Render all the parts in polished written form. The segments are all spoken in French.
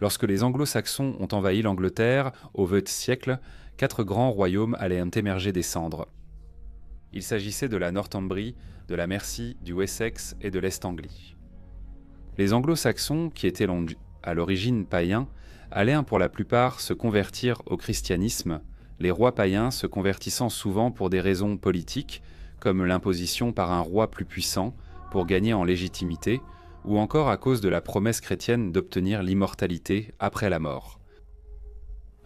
Lorsque les Anglo-Saxons ont envahi l'Angleterre, au XXe siècle, 4 grands royaumes allaient émerger des cendres. Il s'agissait de la Northumbrie, de la Mercie, du Wessex et de l'Est-Anglie. Les Anglo-Saxons, qui étaient à l'origine païens, allaient pour la plupart se convertir au christianisme, les rois païens se convertissant souvent pour des raisons politiques, comme l'imposition par un roi plus puissant, pour gagner en légitimité, ou encore à cause de la promesse chrétienne d'obtenir l'immortalité après la mort.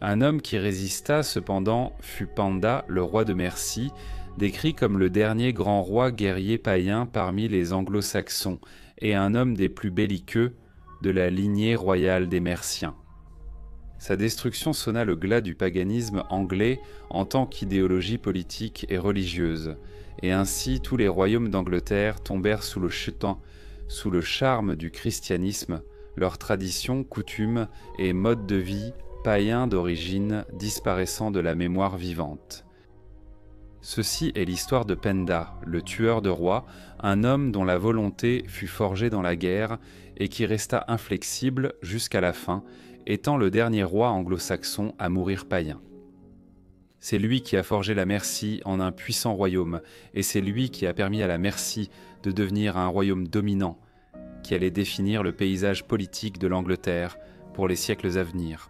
Un homme qui résista cependant fut Penda, le roi de Mercie, décrit comme le dernier grand roi guerrier païen parmi les anglo-saxons et un homme des plus belliqueux de la lignée royale des Merciens. Sa destruction sonna le glas du paganisme anglais en tant qu'idéologie politique et religieuse, et ainsi tous les royaumes d'Angleterre tombèrent sous le charme du christianisme, leurs traditions, coutumes et modes de vie païens d'origine disparaissant de la mémoire vivante. Ceci est l'histoire de Penda, le tueur de rois, un homme dont la volonté fut forgée dans la guerre et qui resta inflexible jusqu'à la fin, étant le dernier roi anglo-saxon à mourir païen. C'est lui qui a forgé la Mercie en un puissant royaume, et c'est lui qui a permis à la Mercie de devenir un royaume dominant, qui allait définir le paysage politique de l'Angleterre pour les siècles à venir.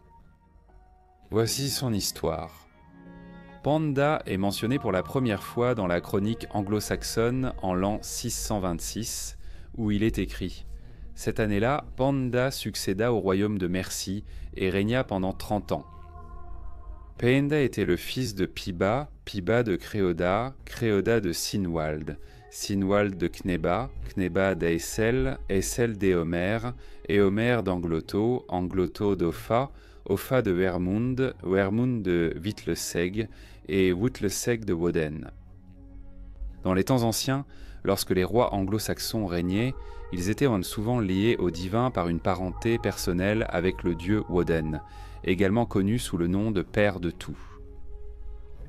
Voici son histoire. Penda est mentionné pour la première fois dans la chronique anglo-saxonne en l'an 626, où il est écrit « Cette année-là, Penda succéda au royaume de Mercie et régna pendant 30 ans. Penda était le fils de Piba, Piba de Créoda, Créoda de Sinwald, Sinwald de Cneba, Cneba d'Aesel, Aesel d'Éomer, Éomer d'Angloto, Angloto d'Opha, Opha de Wermund, Wermund de Witleseg et Witleseg de Woden. Dans les temps anciens, lorsque les rois anglo-saxons régnaient, ils étaient souvent liés au divin par une parenté personnelle avec le dieu Woden, également connu sous le nom de Père de tout.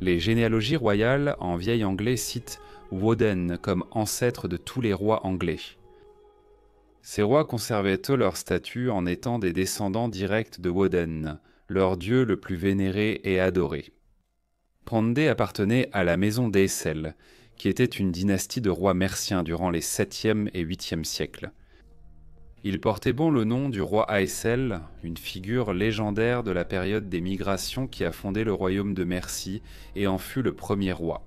Les généalogies royales en vieil anglais citent Woden comme ancêtre de tous les rois anglais. Ces rois conservaient eux leur statut en étant des descendants directs de Woden, leur dieu le plus vénéré et adoré. Penda appartenait à la maison d'Aesel, qui était une dynastie de rois merciens durant les 7e et 8e siècles. Il portait bon le nom du roi Aesel, une figure légendaire de la période des migrations qui a fondé le royaume de Mercie et en fut le premier roi.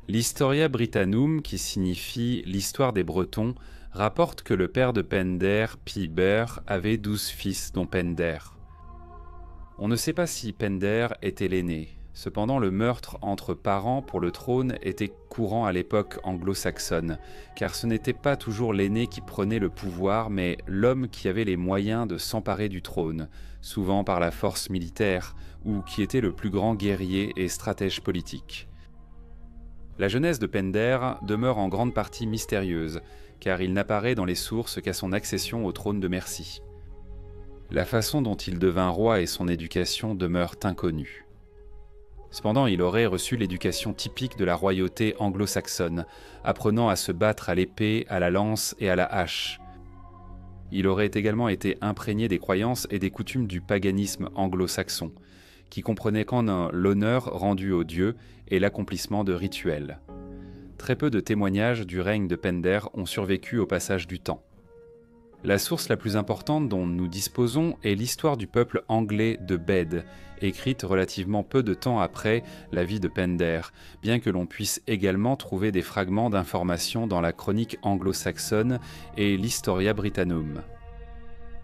L'Historia Britanum, qui signifie l'histoire des Bretons, rapporte que le père de Penda, Piber, avait 12 fils, dont Penda. On ne sait pas si Penda était l'aîné. Cependant, le meurtre entre parents pour le trône était courant à l'époque anglo-saxonne, car ce n'était pas toujours l'aîné qui prenait le pouvoir, mais l'homme qui avait les moyens de s'emparer du trône, souvent par la force militaire, ou qui était le plus grand guerrier et stratège politique. La jeunesse de Penda demeure en grande partie mystérieuse, car il n'apparaît dans les sources qu'à son accession au trône de Mercie. La façon dont il devint roi et son éducation demeurent inconnues. Cependant, il aurait reçu l'éducation typique de la royauté anglo-saxonne, apprenant à se battre à l'épée, à la lance et à la hache. Il aurait également été imprégné des croyances et des coutumes du paganisme anglo-saxon, qui comprenait l'honneur rendu aux dieux et l'accomplissement de rituels. Très peu de témoignages du règne de Penda ont survécu au passage du temps. La source la plus importante dont nous disposons est l'histoire du peuple anglais de Bede, écrite relativement peu de temps après la vie de Penda, bien que l'on puisse également trouver des fragments d'informations dans la chronique anglo-saxonne et l'Historia Britanum.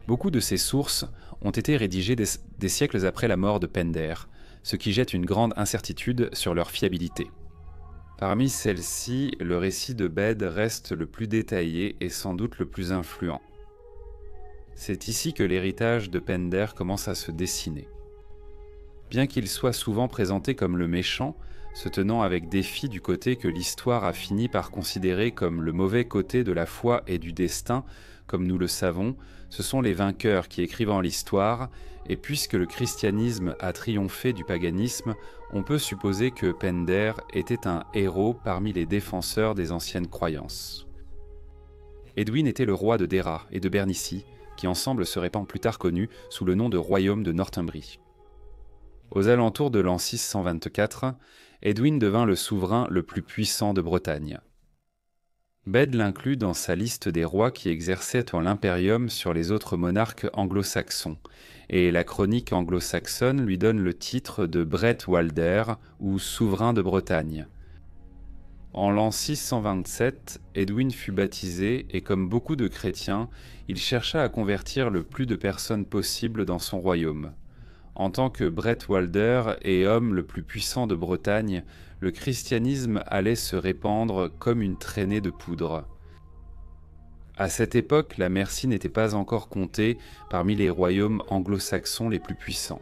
Beaucoup de ces sources ont été rédigées des siècles après la mort de Penda, ce qui jette une grande incertitude sur leur fiabilité. Parmi celles-ci, le récit de Bede reste le plus détaillé et sans doute le plus influent. C'est ici que l'héritage de Penda commence à se dessiner. Bien qu'il soit souvent présenté comme le méchant, se tenant avec défi du côté que l'histoire a fini par considérer comme le mauvais côté de la foi et du destin, comme nous le savons, ce sont les vainqueurs qui écrivent en l'histoire, et puisque le christianisme a triomphé du paganisme, on peut supposer que Penda était un héros parmi les défenseurs des anciennes croyances. Edwin était le roi de Deira et de Bernicie, qui ensemble seraient plus tard connus sous le nom de royaume de Northumbrie. Aux alentours de l'an 624, Edwin devint le souverain le plus puissant de Bretagne. Bède l'inclut dans sa liste des rois qui exerçaient l'impérium sur les autres monarques anglo-saxons, et la chronique anglo-saxonne lui donne le titre de Bretwalder ou souverain de Bretagne. En l'an 627, Edwin fut baptisé et comme beaucoup de chrétiens, il chercha à convertir le plus de personnes possible dans son royaume. En tant que Bretwalder et homme le plus puissant de Bretagne, le christianisme allait se répandre comme une traînée de poudre. À cette époque, la Mercie n'était pas encore comptée parmi les royaumes anglo-saxons les plus puissants.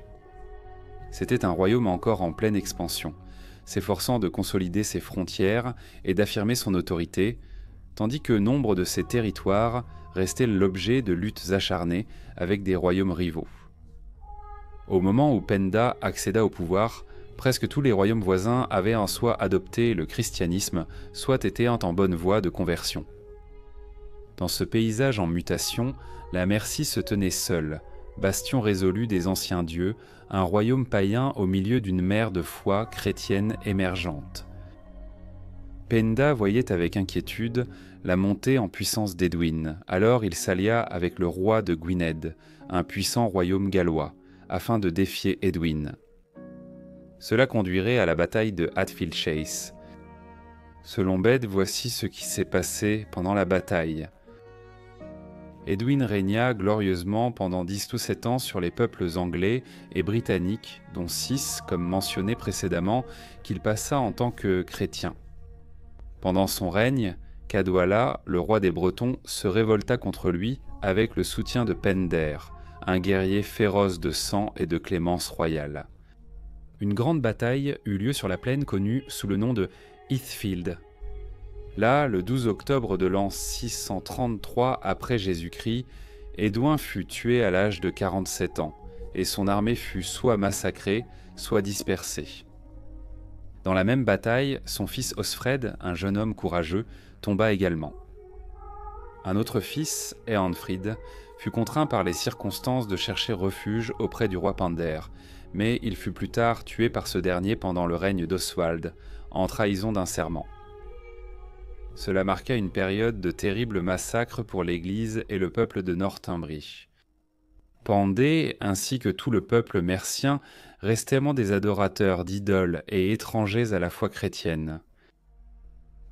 C'était un royaume encore en pleine expansion, s'efforçant de consolider ses frontières et d'affirmer son autorité, tandis que nombre de ses territoires restaient l'objet de luttes acharnées avec des royaumes rivaux. Au moment où Penda accéda au pouvoir, presque tous les royaumes voisins avaient en soi adopté le christianisme, soit étaient en bonne voie de conversion. Dans ce paysage en mutation, la Mercie se tenait seule, bastion résolu des anciens dieux, un royaume païen au milieu d'une mer de foi chrétienne émergente. Penda voyait avec inquiétude la montée en puissance d'Edwin, alors il s'allia avec le roi de Gwynedd, un puissant royaume gallois, afin de défier Edwin. Cela conduirait à la bataille de Hatfield Chase. Selon Bède, voici ce qui s'est passé pendant la bataille. Edwin régna glorieusement pendant 10 ou 7 ans sur les peuples anglais et britanniques, dont 6, comme mentionné précédemment, qu'il passa en tant que chrétien. Pendant son règne, Cadwalla, le roi des Bretons, se révolta contre lui avec le soutien de Pender, un guerrier féroce de sang et de clémence royale. Une grande bataille eut lieu sur la plaine connue sous le nom de Heathfield. Là, le 12 octobre de l'an 633 après Jésus-Christ, Édouin fut tué à l'âge de 47 ans, et son armée fut soit massacrée, soit dispersée. Dans la même bataille, son fils Osfred, un jeune homme courageux, tomba également. Un autre fils, Eanfrid, fut contraint par les circonstances de chercher refuge auprès du roi Pender, mais il fut plus tard tué par ce dernier pendant le règne d'Oswald, en trahison d'un serment. Cela marqua une période de terribles massacres pour l'Église et le peuple de Northumbrie. Pandé, ainsi que tout le peuple mercien, restaient des adorateurs d'idoles et étrangers à la foi chrétienne.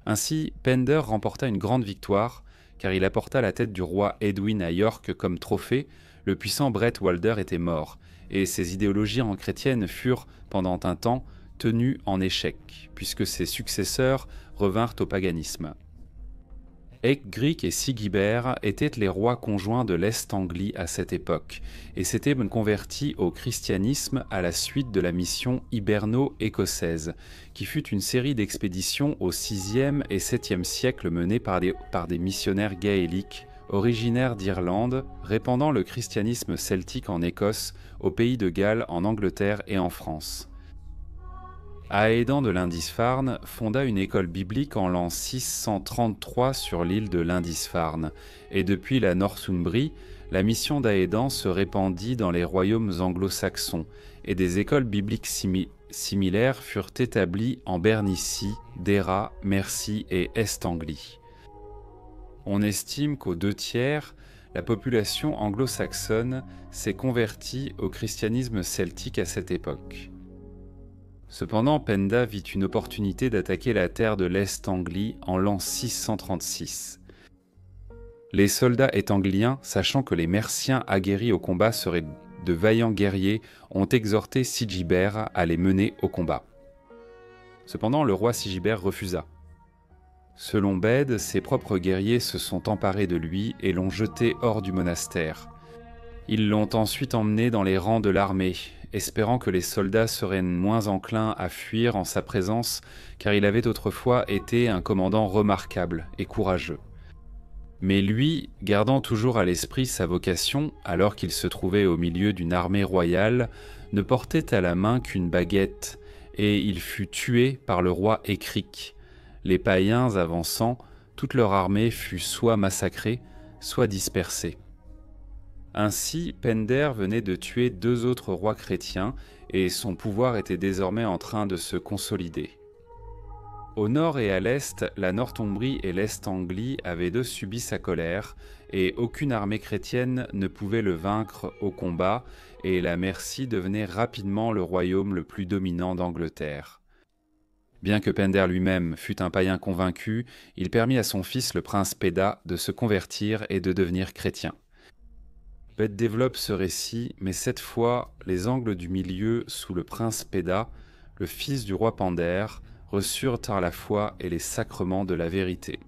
Ainsi, Pender remporta une grande victoire, car il apporta la tête du roi Edwin à York comme trophée. Le puissant Bretwalder était mort, et ses idéologies chrétiennes furent, pendant un temps, tenues en échec, puisque ses successeurs revinrent au paganisme. Ecgric et Sigibert étaient les rois conjoints de l'Est-Anglie à cette époque, et s'étaient convertis au christianisme à la suite de la mission hiberno-écossaise, qui fut une série d'expéditions au VIe et VIIe siècle menées par des missionnaires gaéliques, originaires d'Irlande, répandant le christianisme celtique en Écosse, au pays de Galles, en Angleterre et en France. Aédan de Lindisfarne fonda une école biblique en l'an 633 sur l'île de Lindisfarne, et depuis la Northumbrie, la mission d'Aédan se répandit dans les royaumes anglo-saxons, et des écoles bibliques similaires furent établies en Bernicie, Deira, Mercie et Est-Anglie. On estime qu'aux 2/3, la population anglo-saxonne s'est convertie au christianisme celtique à cette époque. Cependant, Penda vit une opportunité d'attaquer la terre de l'Est-Anglie en l'an 636. Les soldats étangliens, sachant que les Merciens aguerris au combat seraient de vaillants guerriers, ont exhorté Sigibert à les mener au combat. Cependant, le roi Sigibert refusa. Selon Bède, ses propres guerriers se sont emparés de lui et l'ont jeté hors du monastère. Ils l'ont ensuite emmené dans les rangs de l'armée, espérant que les soldats seraient moins enclins à fuir en sa présence, car il avait autrefois été un commandant remarquable et courageux. Mais lui, gardant toujours à l'esprit sa vocation, alors qu'il se trouvait au milieu d'une armée royale, ne portait à la main qu'une baguette, et il fut tué par le roi Écric. Les païens avançant, toute leur armée fut soit massacrée, soit dispersée. Ainsi, Penda venait de tuer 2 autres rois chrétiens et son pouvoir était désormais en train de se consolider. Au nord et à l'est, la Northumbrie et l'Est-Anglie avaient d'eux subi sa colère, et aucune armée chrétienne ne pouvait le vaincre au combat, et la Mercie devenait rapidement le royaume le plus dominant d'Angleterre. Bien que Penda lui-même fût un païen convaincu, il permit à son fils le prince Péda de se convertir et de devenir chrétien. Bède développe ce récit, mais cette fois, les angles du milieu sous le prince Péda, le fils du roi Penda, reçurent par la foi et les sacrements de la vérité.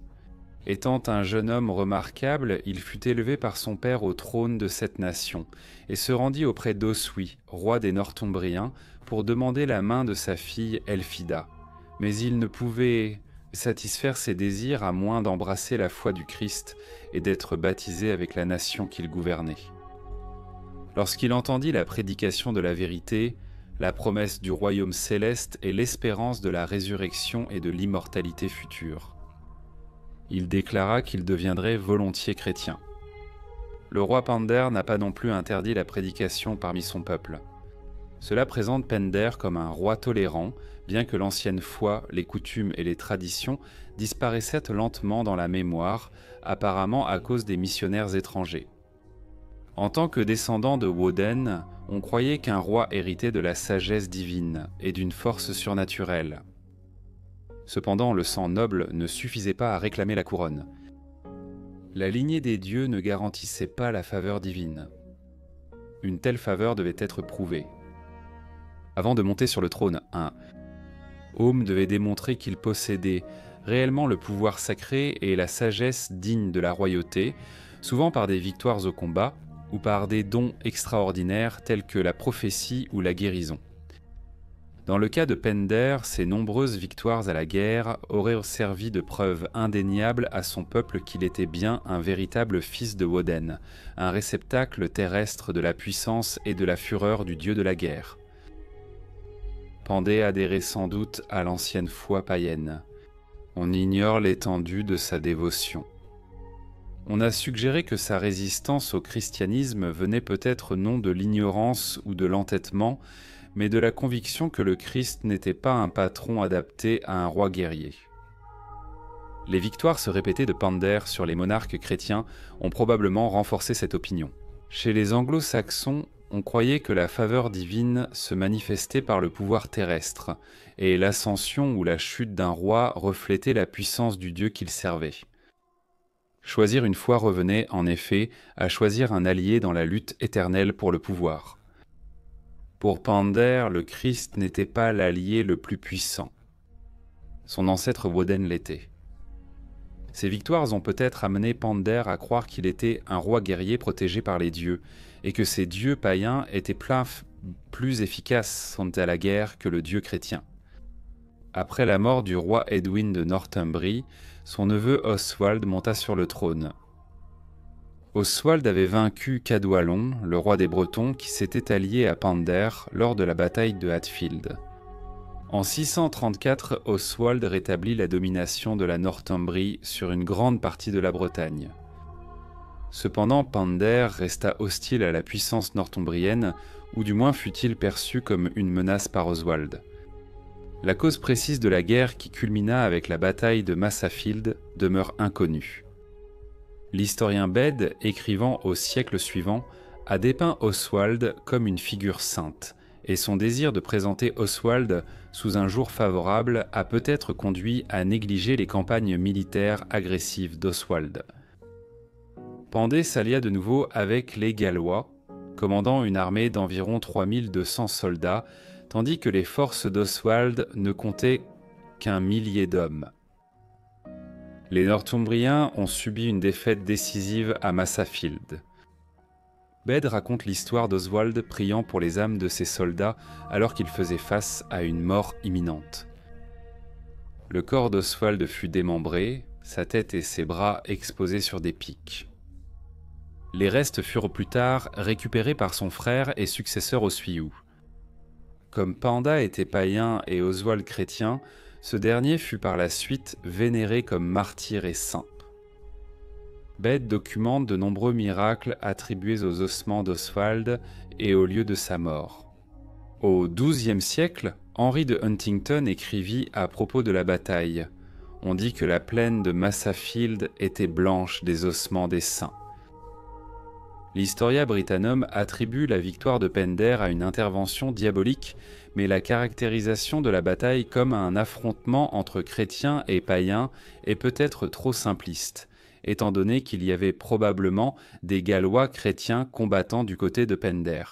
Étant un jeune homme remarquable, il fut élevé par son père au trône de cette nation, et se rendit auprès d'Oswy, roi des Northumbriens, pour demander la main de sa fille Elfida. Mais il ne pouvait satisfaire ses désirs à moins d'embrasser la foi du Christ et d'être baptisé avec la nation qu'il gouvernait. Lorsqu'il entendit la prédication de la vérité, la promesse du royaume céleste et l'espérance de la résurrection et de l'immortalité future, il déclara qu'il deviendrait volontiers chrétien. Le roi Penda n'a pas non plus interdit la prédication parmi son peuple. Cela présente Penda comme un roi tolérant, bien que l'ancienne foi, les coutumes et les traditions disparaissaient lentement dans la mémoire, apparemment à cause des missionnaires étrangers. En tant que descendant de Woden, on croyait qu'un roi héritait de la sagesse divine et d'une force surnaturelle. Cependant, le sang noble ne suffisait pas à réclamer la couronne. La lignée des dieux ne garantissait pas la faveur divine. Une telle faveur devait être prouvée. Avant de monter sur le trône, un homme devait démontrer qu'il possédait réellement le pouvoir sacré et la sagesse digne de la royauté, souvent par des victoires au combat, ou par des dons extraordinaires tels que la prophétie ou la guérison. Dans le cas de Penda, ses nombreuses victoires à la guerre auraient servi de preuve indéniable à son peuple qu'il était bien un véritable fils de Woden, un réceptacle terrestre de la puissance et de la fureur du dieu de la guerre. Penda adhérait sans doute à l'ancienne foi païenne. On ignore l'étendue de sa dévotion. On a suggéré que sa résistance au christianisme venait peut-être non de l'ignorance ou de l'entêtement, mais de la conviction que le Christ n'était pas un patron adapté à un roi guerrier. Les victoires se répétées de Penda sur les monarques chrétiens ont probablement renforcé cette opinion. Chez les anglo-saxons, on croyait que la faveur divine se manifestait par le pouvoir terrestre, et l'ascension ou la chute d'un roi reflétait la puissance du Dieu qu'il servait. Choisir une foi revenait, en effet, à choisir un allié dans la lutte éternelle pour le pouvoir. Pour Penda, le Christ n'était pas l'allié le plus puissant. Son ancêtre Woden l'était. Ces victoires ont peut-être amené Penda à croire qu'il était un roi guerrier protégé par les dieux, et que ces dieux païens étaient plus efficaces à la guerre que le dieu chrétien. Après la mort du roi Edwin de Northumbrie, son neveu Oswald monta sur le trône. Oswald avait vaincu Cadwallon, le roi des Bretons, qui s'était allié à Penda lors de la bataille de Hatfield. En 634, Oswald rétablit la domination de la Northumbrie sur une grande partie de la Bretagne. Cependant, Penda resta hostile à la puissance northumbrienne, ou du moins fut-il perçu comme une menace par Oswald. La cause précise de la guerre qui culmina avec la bataille de Massafield demeure inconnue. L'historien Bede, écrivant au siècle suivant, a dépeint Oswald comme une figure sainte, et son désir de présenter Oswald sous un jour favorable a peut-être conduit à négliger les campagnes militaires agressives d'Oswald. Penda s'allia de nouveau avec les Gallois, commandant une armée d'environ 3200 soldats, tandis que les forces d'Oswald ne comptaient qu'1 millier d'hommes. Les Northumbriens ont subi une défaite décisive à Massafield. Bede raconte l'histoire d'Oswald priant pour les âmes de ses soldats alors qu'il faisait face à une mort imminente. Le corps d'Oswald fut démembré, sa tête et ses bras exposés sur des pics. Les restes furent plus tard récupérés par son frère et successeur Oswiu. Comme Penda était païen et Oswald chrétien, ce dernier fut par la suite vénéré comme martyr et saint. Bede documente de nombreux miracles attribués aux ossements d'Oswald et au lieu de sa mort. Au XIIe siècle, Henry de Huntington écrivit à propos de la bataille. On dit que la plaine de Massafield était blanche des ossements des saints. L'Historia Britannum attribue la victoire de Pender à une intervention diabolique, mais la caractérisation de la bataille comme un affrontement entre chrétiens et païens est peut-être trop simpliste, étant donné qu'il y avait probablement des Gallois chrétiens combattant du côté de Pender.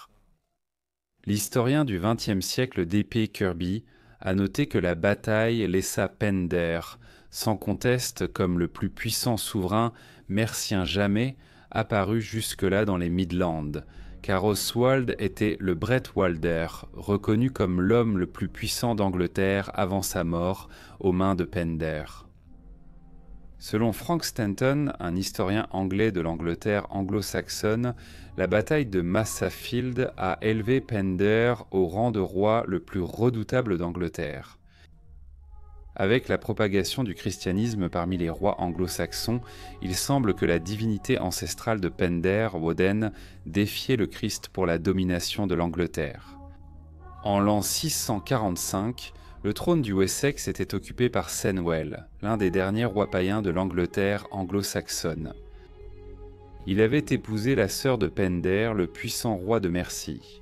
L'historien du XXe siècle D.P. Kirby a noté que la bataille laissa Pender, sans conteste comme le plus puissant souverain mercien jamais apparu jusque-là dans les Midlands, car Oswald était le Bretwalder, reconnu comme l'homme le plus puissant d'Angleterre avant sa mort aux mains de Pender. Selon Frank Stanton, un historien anglais de l'Angleterre anglo-saxonne, la bataille de Massafield a élevé Pender au rang de roi le plus redoutable d'Angleterre. Avec la propagation du christianisme parmi les rois anglo-saxons, il semble que la divinité ancestrale de Pender, Woden, défiait le Christ pour la domination de l'Angleterre. En l'an 645, le trône du Wessex était occupé par Cenwell, l'un des derniers rois païens de l'Angleterre anglo-saxonne. Il avait épousé la sœur de Pender, le puissant roi de Mercie.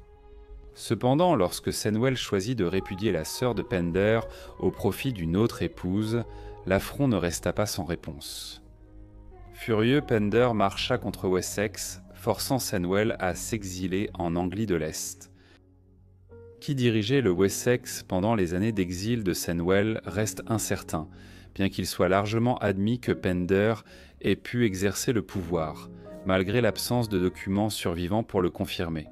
Cependant, lorsque Cenwell choisit de répudier la sœur de Pender au profit d'une autre épouse, l'affront ne resta pas sans réponse. Furieux, Pender marcha contre Wessex, forçant Cenwell à s'exiler en Anglie de l'Est. Qui dirigeait le Wessex pendant les années d'exil de Cenwell reste incertain, bien qu'il soit largement admis que Pender ait pu exercer le pouvoir, malgré l'absence de documents survivants pour le confirmer.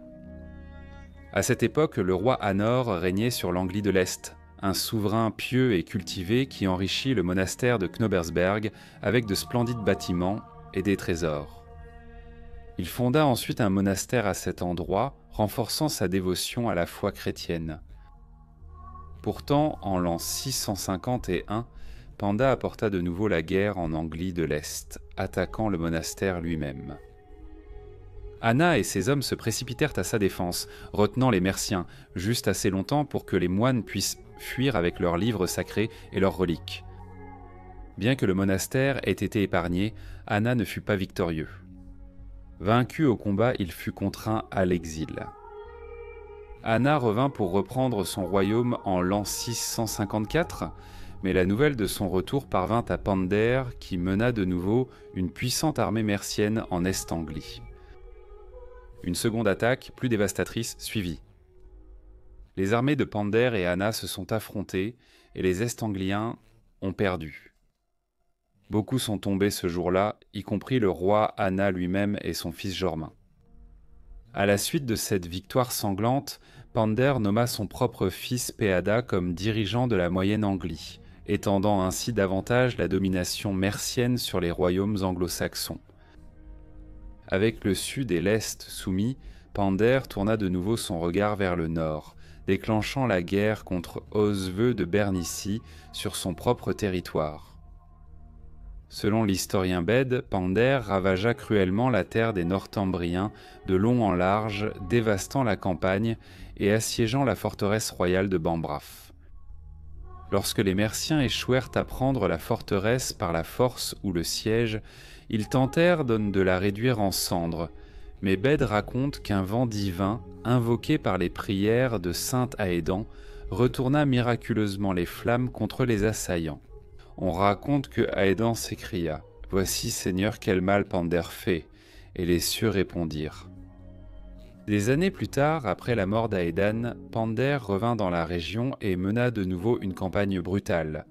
À cette époque, le roi Anor régnait sur l'Anglie de l'Est, un souverain pieux et cultivé qui enrichit le monastère de Knobersberg avec de splendides bâtiments et des trésors. Il fonda ensuite un monastère à cet endroit, renforçant sa dévotion à la foi chrétienne. Pourtant, en l'an 651, Penda apporta de nouveau la guerre en Anglie de l'Est, attaquant le monastère lui-même. Anna et ses hommes se précipitèrent à sa défense, retenant les Merciens, juste assez longtemps pour que les moines puissent fuir avec leurs livres sacrés et leurs reliques. Bien que le monastère ait été épargné, Anna ne fut pas victorieux. Vaincu au combat, il fut contraint à l'exil. Anna revint pour reprendre son royaume en l'an 654, mais la nouvelle de son retour parvint à Pender, qui mena de nouveau une puissante armée mercienne en Est-Anglie. Une seconde attaque, plus dévastatrice, suivit. Les armées de Pender et Anna se sont affrontées et les Est-Angliens ont perdu. Beaucoup sont tombés ce jour-là, y compris le roi Anna lui-même et son fils Jormain. À la suite de cette victoire sanglante, Pender nomma son propre fils Péada comme dirigeant de la Moyenne-Anglie, étendant ainsi davantage la domination mercienne sur les royaumes anglo-saxons. Avec le sud et l'est soumis, Pender tourna de nouveau son regard vers le nord, déclenchant la guerre contre Osweu de Bernicie sur son propre territoire. Selon l'historien Bede, Pender ravagea cruellement la terre des Northumbriens de long en large, dévastant la campagne et assiégeant la forteresse royale de Banbraf. Lorsque les Merciens échouèrent à prendre la forteresse par la force ou le siège, ils tentèrent de la réduire en cendres, mais Bede raconte qu'un vent divin, invoqué par les prières de saint Aédan, retourna miraculeusement les flammes contre les assaillants. On raconte que Aédan s'écria « Voici, Seigneur, quel mal Pender fait !» et les cieux répondirent. Des années plus tard, après la mort d'Aédan, Pender revint dans la région et mena de nouveau une campagne brutale.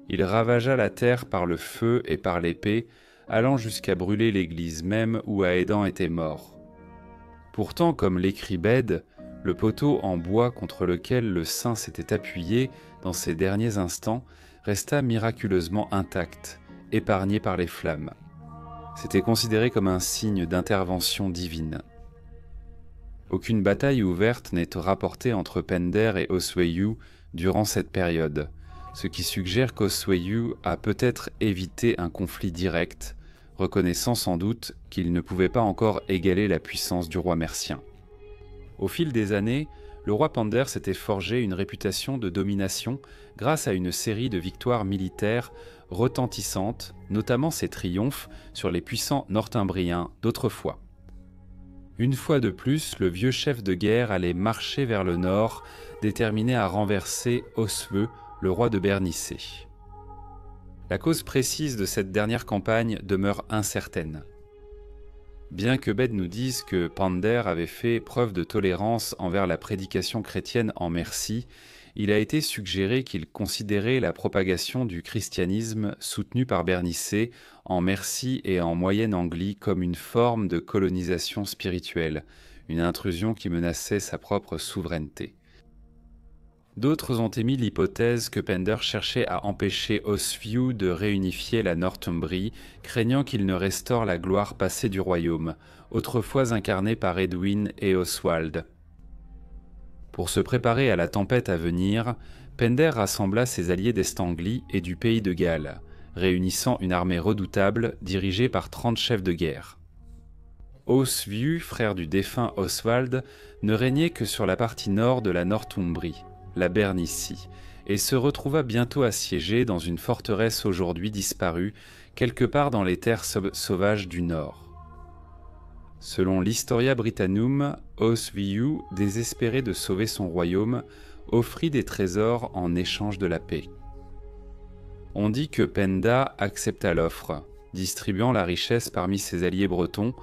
Il ravagea la terre par le feu et par l'épée, allant jusqu'à brûler l'église même où Aédan était mort. Pourtant, comme l'écrit Bede, le poteau en bois contre lequel le saint s'était appuyé dans ses derniers instants resta miraculeusement intact, épargné par les flammes. C'était considéré comme un signe d'intervention divine. Aucune bataille ouverte n'est rapportée entre Pender et Osweu durant cette période, ce qui suggère qu'Osweu a peut-être évité un conflit direct, reconnaissant sans doute qu'il ne pouvait pas encore égaler la puissance du roi mercien. Au fil des années, le roi Pender s'était forgé une réputation de domination grâce à une série de victoires militaires retentissantes, notamment ses triomphes sur les puissants Northumbriens d'autrefois. Une fois de plus, le vieux chef de guerre allait marcher vers le nord, déterminé à renverser Osweu, le roi de Bernice. La cause précise de cette dernière campagne demeure incertaine. Bien que Bede nous dise que Pender avait fait preuve de tolérance envers la prédication chrétienne en Mercie, il a été suggéré qu'il considérait la propagation du christianisme soutenu par Bernice en Mercie et en Moyenne-Anglie comme une forme de colonisation spirituelle, une intrusion qui menaçait sa propre souveraineté. D'autres ont émis l'hypothèse que Pender cherchait à empêcher Oswiu de réunifier la Northumbrie, craignant qu'il ne restaure la gloire passée du royaume, autrefois incarnée par Edwin et Oswald. Pour se préparer à la tempête à venir, Pender rassembla ses alliés d'Est-Anglie et du pays de Galles, réunissant une armée redoutable dirigée par 30 chefs de guerre. Oswiu, frère du défunt Oswald, ne régnait que sur la partie nord de la Northumbrie, la Bernicie, et se retrouva bientôt assiégé dans une forteresse aujourd'hui disparue, quelque part dans les terres sauvages du nord. Selon l'Historia Britannium, Oswiu, désespéré de sauver son royaume, offrit des trésors en échange de la paix. On dit que Penda accepta l'offre, distribuant la richesse parmi ses alliés bretons,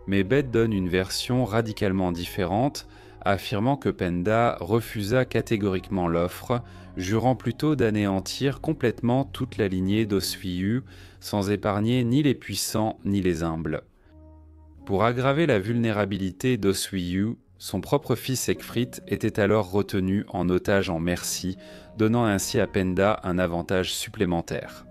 mais Bede donne une version radicalement différente, affirmant que Penda refusa catégoriquement l'offre, jurant plutôt d'anéantir complètement toute la lignée d'Oswiu, sans épargner ni les puissants ni les humbles. Pour aggraver la vulnérabilité d'Oswiu, son propre fils Ecgfrith était alors retenu en otage en Mercie, donnant ainsi à Penda un avantage supplémentaire.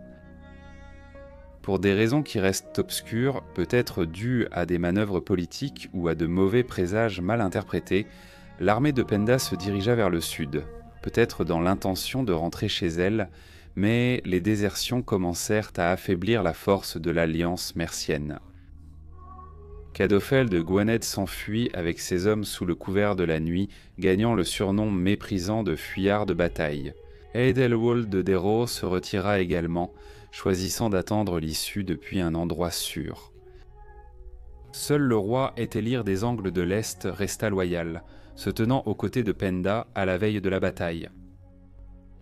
Pour des raisons qui restent obscures, peut-être dues à des manœuvres politiques ou à de mauvais présages mal interprétés, l'armée de Penda se dirigea vers le sud, peut-être dans l'intention de rentrer chez elle, mais les désertions commencèrent à affaiblir la force de l'alliance mercienne. Cadofel de Gwynedd s'enfuit avec ses hommes sous le couvert de la nuit, gagnant le surnom méprisant de fuyard de bataille. Æthelwold de Darrow se retira également, choisissant d'attendre l'issue depuis un endroit sûr. Seul le roi Æthelire des Angles de l'Est resta loyal, se tenant aux côtés de Penda à la veille de la bataille.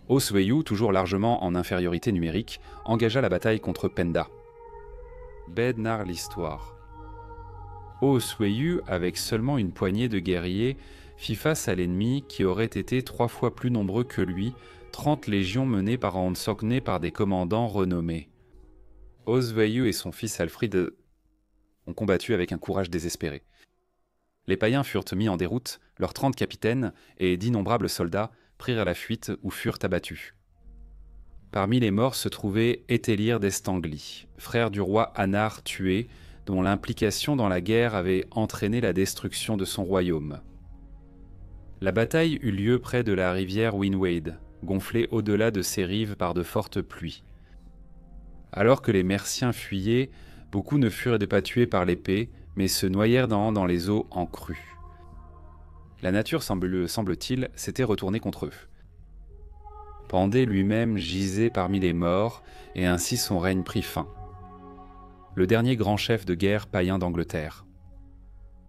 Oswiu, toujours largement en infériorité numérique, engagea la bataille contre Penda. Bede narre l'histoire. Oswiu, avec seulement une poignée de guerriers, fit face à l'ennemi qui aurait été 3 fois plus nombreux que lui, 30 légions menées par Ansogné par des commandants renommés. Oswiu et son fils Alfrid ont combattu avec un courage désespéré. Les païens furent mis en déroute, leurs 30 capitaines et d'innombrables soldats prirent la fuite ou furent abattus. Parmi les morts se trouvait Æthelire d'Est-Anglie, frère du roi Annar tué, dont l'implication dans la guerre avait entraîné la destruction de son royaume. La bataille eut lieu près de la rivière Winwade, gonflée au-delà de ses rives par de fortes pluies. Alors que les Merciens fuyaient, beaucoup ne furent pas tués par l'épée, mais se noyèrent dans les eaux en crue. La nature, semble-t-il, s'était retournée contre eux. Pandé lui-même gisait parmi les morts, et ainsi son règne prit fin. Le dernier grand chef de guerre païen d'Angleterre.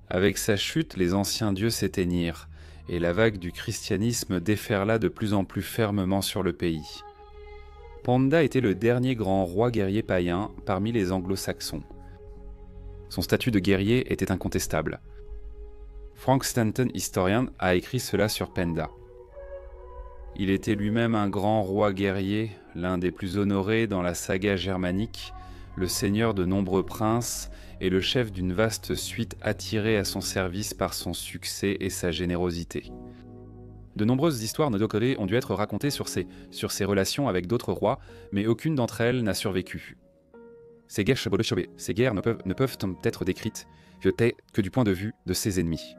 Avec sa chute, les anciens dieux s'éteignirent, et la vague du christianisme déferla de plus en plus fermement sur le pays. Penda était le dernier grand roi guerrier païen parmi les anglo-saxons. Son statut de guerrier était incontestable. Frank Stanton, historien, a écrit cela sur Penda. Il était lui-même un grand roi guerrier, l'un des plus honorés dans la saga germanique, le seigneur de nombreux princes et le chef d'une vaste suite attirée à son service par son succès et sa générosité. De nombreuses histoires ont dû être racontées sur ses relations avec d'autres rois, mais aucune d'entre elles n'a survécu. Ces guerres ne peuvent être décrites que du point de vue de ses ennemis.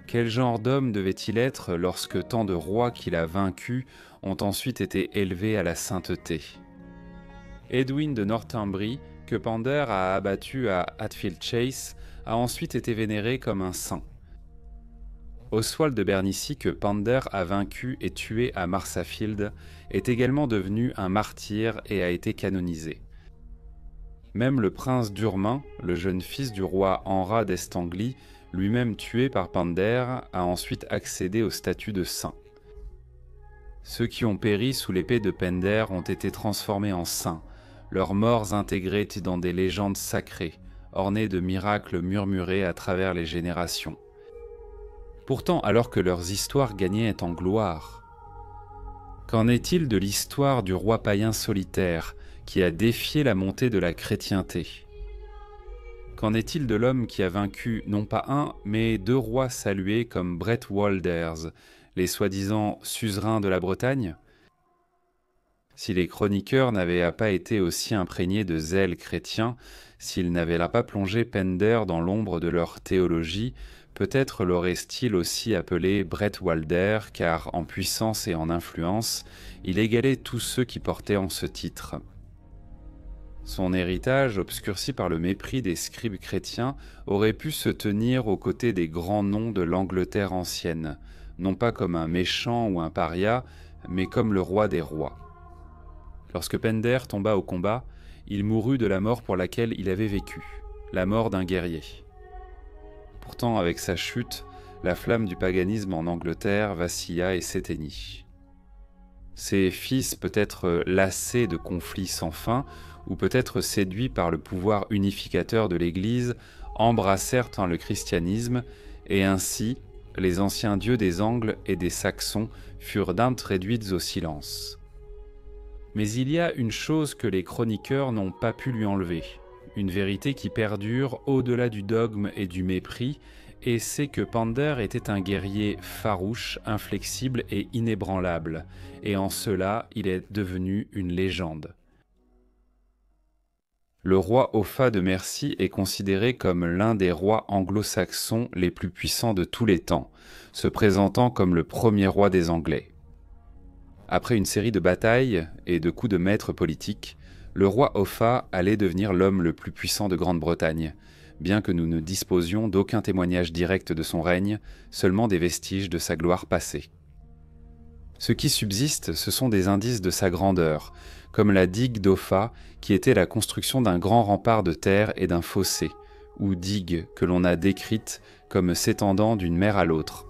Quel genre d'homme devait-il être lorsque tant de rois qu'il a vaincus ont ensuite été élevés à la sainteté ? Edwin de Northumbrie, que Pender a abattu à Hatfield Chase, a ensuite été vénéré comme un saint. Oswald de Bernicy, que Pender a vaincu et tué à Marsafield, est également devenu un martyr et a été canonisé. Même le prince d'Urmain, le jeune fils du roi Henra d'Estanglie, lui-même tué par Pender, a ensuite accédé au statut de saint. Ceux qui ont péri sous l'épée de Pender ont été transformés en saints, leurs morts intégrées dans des légendes sacrées, ornées de miracles murmurés à travers les générations. Pourtant, alors que leurs histoires gagnaient en gloire, qu'en est-il de l'histoire du roi païen solitaire qui a défié la montée de la chrétienté? Qu'en est-il de l'homme qui a vaincu non pas un, mais 2 rois salués comme Brett Walders, les soi-disant suzerains de la Bretagne? Si les chroniqueurs n'avaient pas été aussi imprégnés de zèle chrétien, s'ils n'avaient pas plongé Pender dans l'ombre de leur théologie, peut-être l'aurait-il aussi appelé Brett Walder, car en puissance et en influence, il égalait tous ceux qui portaient en ce titre. Son héritage, obscurci par le mépris des scribes chrétiens, aurait pu se tenir aux côtés des grands noms de l'Angleterre ancienne, non pas comme un méchant ou un paria, mais comme le roi des rois. Lorsque Pender tomba au combat, il mourut de la mort pour laquelle il avait vécu, la mort d'un guerrier. Pourtant, avec sa chute, la flamme du paganisme en Angleterre vacilla et s'éteignit. Ses fils, peut-être lassés de conflits sans fin, ou peut-être séduits par le pouvoir unificateur de l'Église, embrassèrent le christianisme, et ainsi, les anciens dieux des Angles et des Saxons furent d'un réduits au silence. Mais il y a une chose que les chroniqueurs n'ont pas pu lui enlever, une vérité qui perdure au-delà du dogme et du mépris, et c'est que Pender était un guerrier farouche, inflexible et inébranlable, et en cela il est devenu une légende. Le roi Offa de Mercie est considéré comme l'un des rois anglo-saxons les plus puissants de tous les temps, se présentant comme le premier roi des Anglais. Après une série de batailles et de coups de maître politiques, le roi Offa allait devenir l'homme le plus puissant de Grande-Bretagne, bien que nous ne disposions d'aucun témoignage direct de son règne, seulement des vestiges de sa gloire passée. Ce qui subsiste, ce sont des indices de sa grandeur, comme la digue d'Offa, qui était la construction d'un grand rempart de terre et d'un fossé, ou digue que l'on a décrite comme s'étendant d'une mer à l'autre.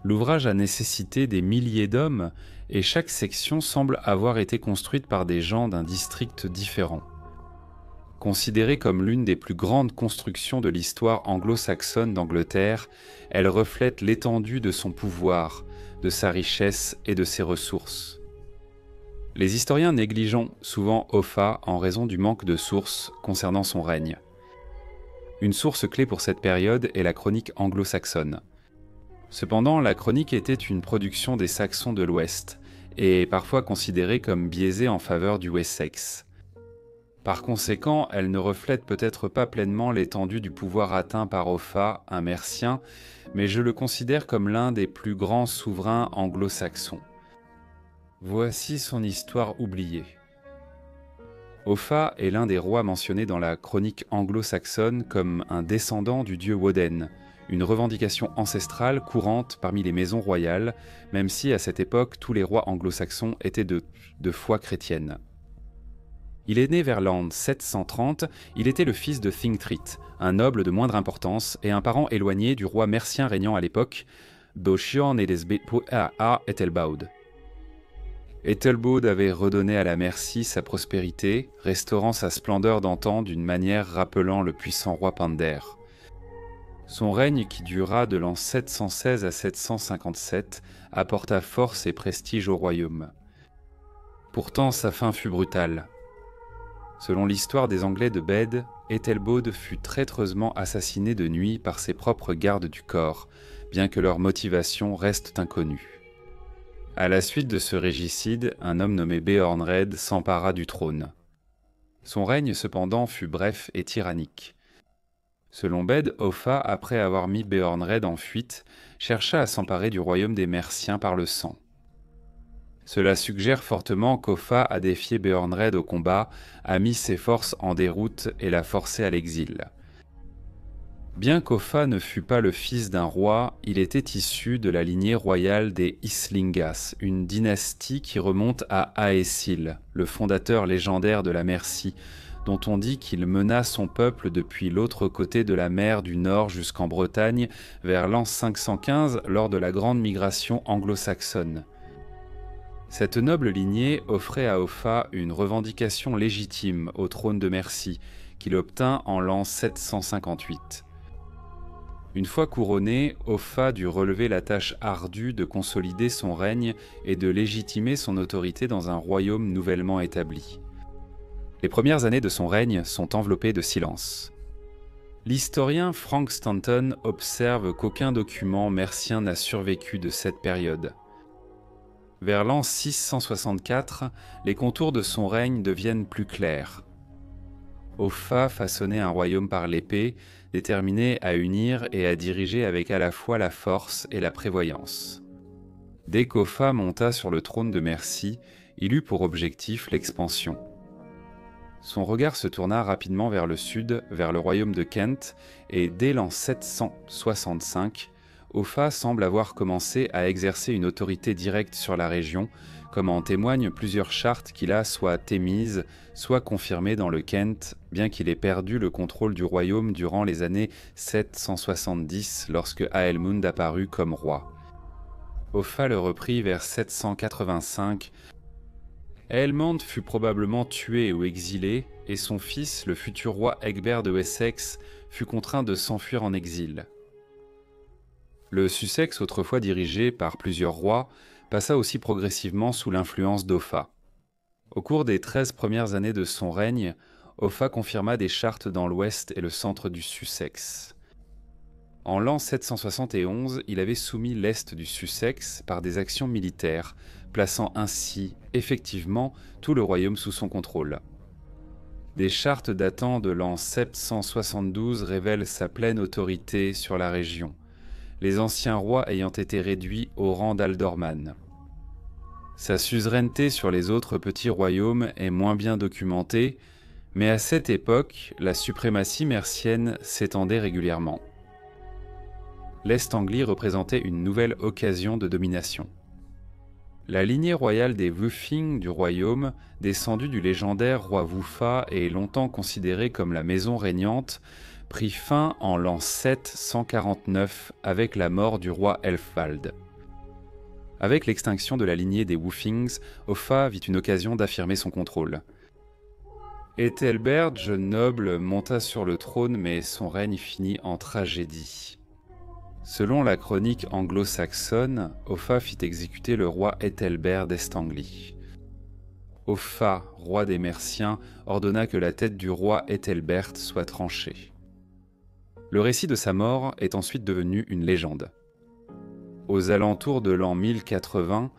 L'ouvrage a nécessité des milliers d'hommes, et chaque section semble avoir été construite par des gens d'un district différent. Considérée comme l'une des plus grandes constructions de l'histoire anglo-saxonne d'Angleterre, elle reflète l'étendue de son pouvoir, de sa richesse et de ses ressources. Les historiens négligeant souvent Offa en raison du manque de sources concernant son règne. Une source clé pour cette période est la chronique anglo-saxonne. Cependant, la chronique était une production des Saxons de l'Ouest, et parfois considérée comme biaisée en faveur du Wessex. Par conséquent, elle ne reflète peut-être pas pleinement l'étendue du pouvoir atteint par Offa, un Mercien, mais je le considère comme l'un des plus grands souverains anglo-saxons. Voici son histoire oubliée. Offa est l'un des rois mentionnés dans la chronique anglo-saxonne comme un descendant du dieu Woden, une revendication ancestrale courante parmi les maisons royales, même si à cette époque tous les rois anglo-saxons étaient de foi chrétienne. Il est né vers l'an 730, il était le fils de Thingtrit, un noble de moindre importance et un parent éloigné du roi mercien régnant à l'époque, Bocian et Ethelbald. Ethelbald avait redonné à la Mercie sa prospérité, restaurant sa splendeur d'antan d'une manière rappelant le puissant roi Pender. Son règne, qui dura de l'an 716 à 757, apporta force et prestige au royaume. Pourtant, sa fin fut brutale. Selon l'histoire des Anglais de Bede, Ethelbald fut traîtreusement assassiné de nuit par ses propres gardes du corps, bien que leur motivation reste inconnue. À la suite de ce régicide, un homme nommé Beornred s'empara du trône. Son règne cependant fut bref et tyrannique. Selon Bede, Offa, après avoir mis Beornred en fuite, chercha à s'emparer du royaume des Merciens par le sang. Cela suggère fortement qu'Offa a défié Beornred au combat, a mis ses forces en déroute et l'a forcé à l'exil. Bien qu'Offa ne fût pas le fils d'un roi, il était issu de la lignée royale des Islingas, une dynastie qui remonte à Aesil, le fondateur légendaire de la Mercie, dont on dit qu'il mena son peuple depuis l'autre côté de la mer du Nord jusqu'en Bretagne vers l'an 515 lors de la grande migration anglo-saxonne. Cette noble lignée offrait à Offa une revendication légitime au trône de Mercie, qu'il obtint en l'an 758. Une fois couronné, Offa dut relever la tâche ardue de consolider son règne et de légitimer son autorité dans un royaume nouvellement établi. Les premières années de son règne sont enveloppées de silence. L'historien Frank Stanton observe qu'aucun document mercien n'a survécu de cette période. Vers l'an 664, les contours de son règne deviennent plus clairs. Offa façonnait un royaume par l'épée, déterminé à unir et à diriger avec à la fois la force et la prévoyance. Dès qu'Offa monta sur le trône de Mercie, il eut pour objectif l'expansion. Son regard se tourna rapidement vers le sud, vers le royaume de Kent, et dès l'an 765, Offa semble avoir commencé à exercer une autorité directe sur la région, comme en témoignent plusieurs chartes qu'il a soit émises, soit confirmées dans le Kent, bien qu'il ait perdu le contrôle du royaume durant les années 770 lorsque Aelmund apparut comme roi. Offa le reprit vers 785. Aelmund fut probablement tué ou exilé, et son fils, le futur roi Egbert de Wessex, fut contraint de s'enfuir en exil. Le Sussex, autrefois dirigé par plusieurs rois, passa aussi progressivement sous l'influence d'Offa. Au cours des 13 premières années de son règne, Offa confirma des chartes dans l'ouest et le centre du Sussex. En l'an 771, il avait soumis l'est du Sussex par des actions militaires, plaçant ainsi, effectivement, tout le royaume sous son contrôle. Des chartes datant de l'an 772 révèlent sa pleine autorité sur la région, les anciens rois ayant été réduits au rang d'aldorman. Sa suzeraineté sur les autres petits royaumes est moins bien documentée, mais à cette époque, la suprématie mercienne s'étendait régulièrement. L'Est-Anglie représentait une nouvelle occasion de domination. La lignée royale des Wulfing du royaume, descendue du légendaire roi Wuffa et longtemps considérée comme la maison régnante, prit fin en l'an 749 avec la mort du roi Elfwald. Avec l'extinction de la lignée des Wulfings, Offa vit une occasion d'affirmer son contrôle. Ethelbert, jeune noble, monta sur le trône, mais son règne finit en tragédie. Selon la chronique anglo-saxonne, Offa fit exécuter le roi Ethelbert d'Est-Anglie. Offa, roi des Merciens, ordonna que la tête du roi Ethelbert soit tranchée. Le récit de sa mort est ensuite devenu une légende. Aux alentours de l'an 1080,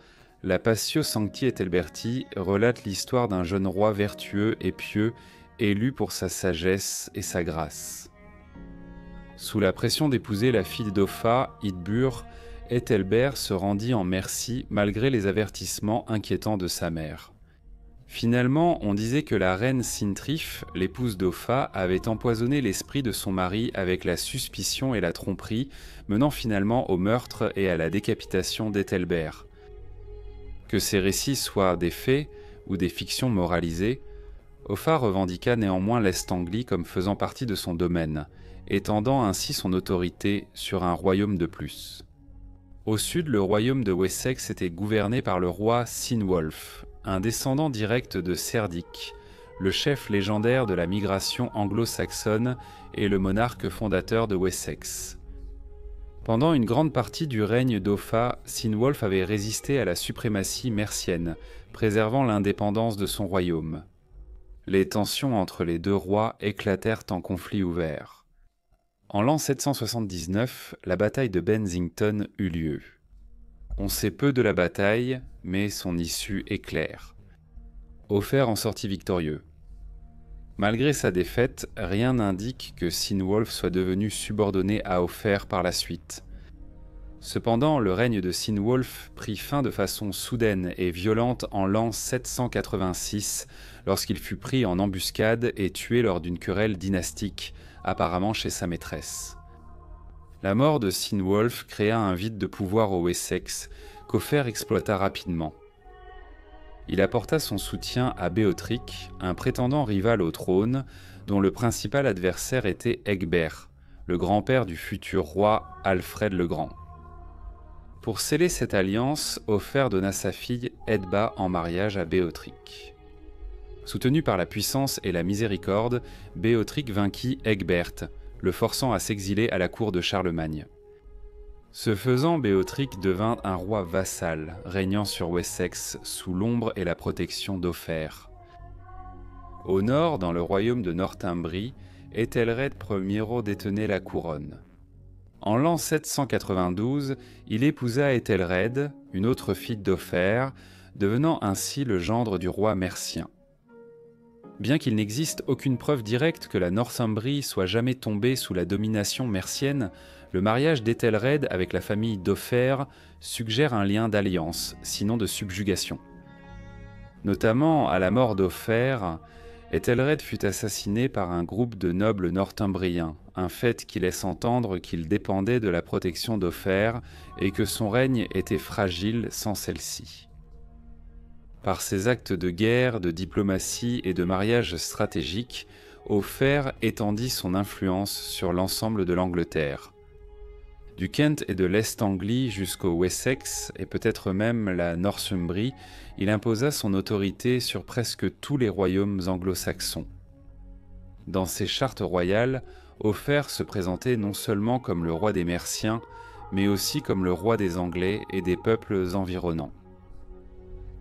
la Passio Sancti Ethelberti relate l'histoire d'un jeune roi vertueux et pieux, élu pour sa sagesse et sa grâce. Sous la pression d'épouser la fille d'Offa, Idbur, Ethelbert se rendit en Mercie malgré les avertissements inquiétants de sa mère. Finalement, on disait que la reine Sintrif, l'épouse d'Offa, avait empoisonné l'esprit de son mari avec la suspicion et la tromperie, menant finalement au meurtre et à la décapitation d'Ethelbert. Que ces récits soient des faits ou des fictions moralisées, Offa revendiqua néanmoins l'Est-Anglie comme faisant partie de son domaine, étendant ainsi son autorité sur un royaume de plus. Au sud, le royaume de Wessex était gouverné par le roi Cynwulf, un descendant direct de Cerdic, le chef légendaire de la migration anglo-saxonne et le monarque fondateur de Wessex. Pendant une grande partie du règne d'Offa, Cynwulf avait résisté à la suprématie mercienne, préservant l'indépendance de son royaume. Les tensions entre les deux rois éclatèrent en conflit ouvert. En l'an 779, la bataille de Bennington eut lieu. On sait peu de la bataille, mais son issue est claire. Offa en sortit victorieux. Malgré sa défaite, rien n'indique que Cynwulf soit devenu subordonné à Offa par la suite. Cependant, le règne de Cinwulf prit fin de façon soudaine et violente en l'an 786, lorsqu'il fut pris en embuscade et tué lors d'une querelle dynastique, apparemment chez sa maîtresse. La mort de Cinwulf créa un vide de pouvoir au Wessex, qu'Offer exploita rapidement. Il apporta son soutien à Béotric, un prétendant rival au trône, dont le principal adversaire était Egbert, le grand-père du futur roi Alfred le Grand. Pour sceller cette alliance, Offer donna sa fille Edba en mariage à Béotric. Soutenu par la puissance et la miséricorde, Béotric vainquit Egbert, le forçant à s'exiler à la cour de Charlemagne. Ce faisant, Béotric devint un roi vassal, régnant sur Wessex sous l'ombre et la protection d'Offer. Au nord, dans le royaume de Northumbrie, Ethelred Ier détenait la couronne. En l'an 792, il épousa Ethelred, une autre fille d'Offer, devenant ainsi le gendre du roi mercien. Bien qu'il n'existe aucune preuve directe que la Northumbrie soit jamais tombée sous la domination mercienne, le mariage d'Ethelred avec la famille d'Offer suggère un lien d'alliance, sinon de subjugation. Notamment, à la mort d'Offer, Ethelred fut assassiné par un groupe de nobles northumbriens, un fait qui laisse entendre qu'il dépendait de la protection d'Offer et que son règne était fragile sans celle-ci. Par ses actes de guerre, de diplomatie et de mariage stratégique, Offer étendit son influence sur l'ensemble de l'Angleterre. Du Kent et de l'Est-Anglie jusqu'au Wessex et peut-être même la Northumbrie, il imposa son autorité sur presque tous les royaumes anglo-saxons. Dans ses chartes royales, Offer se présentait non seulement comme le roi des Merciens, mais aussi comme le roi des Anglais et des peuples environnants.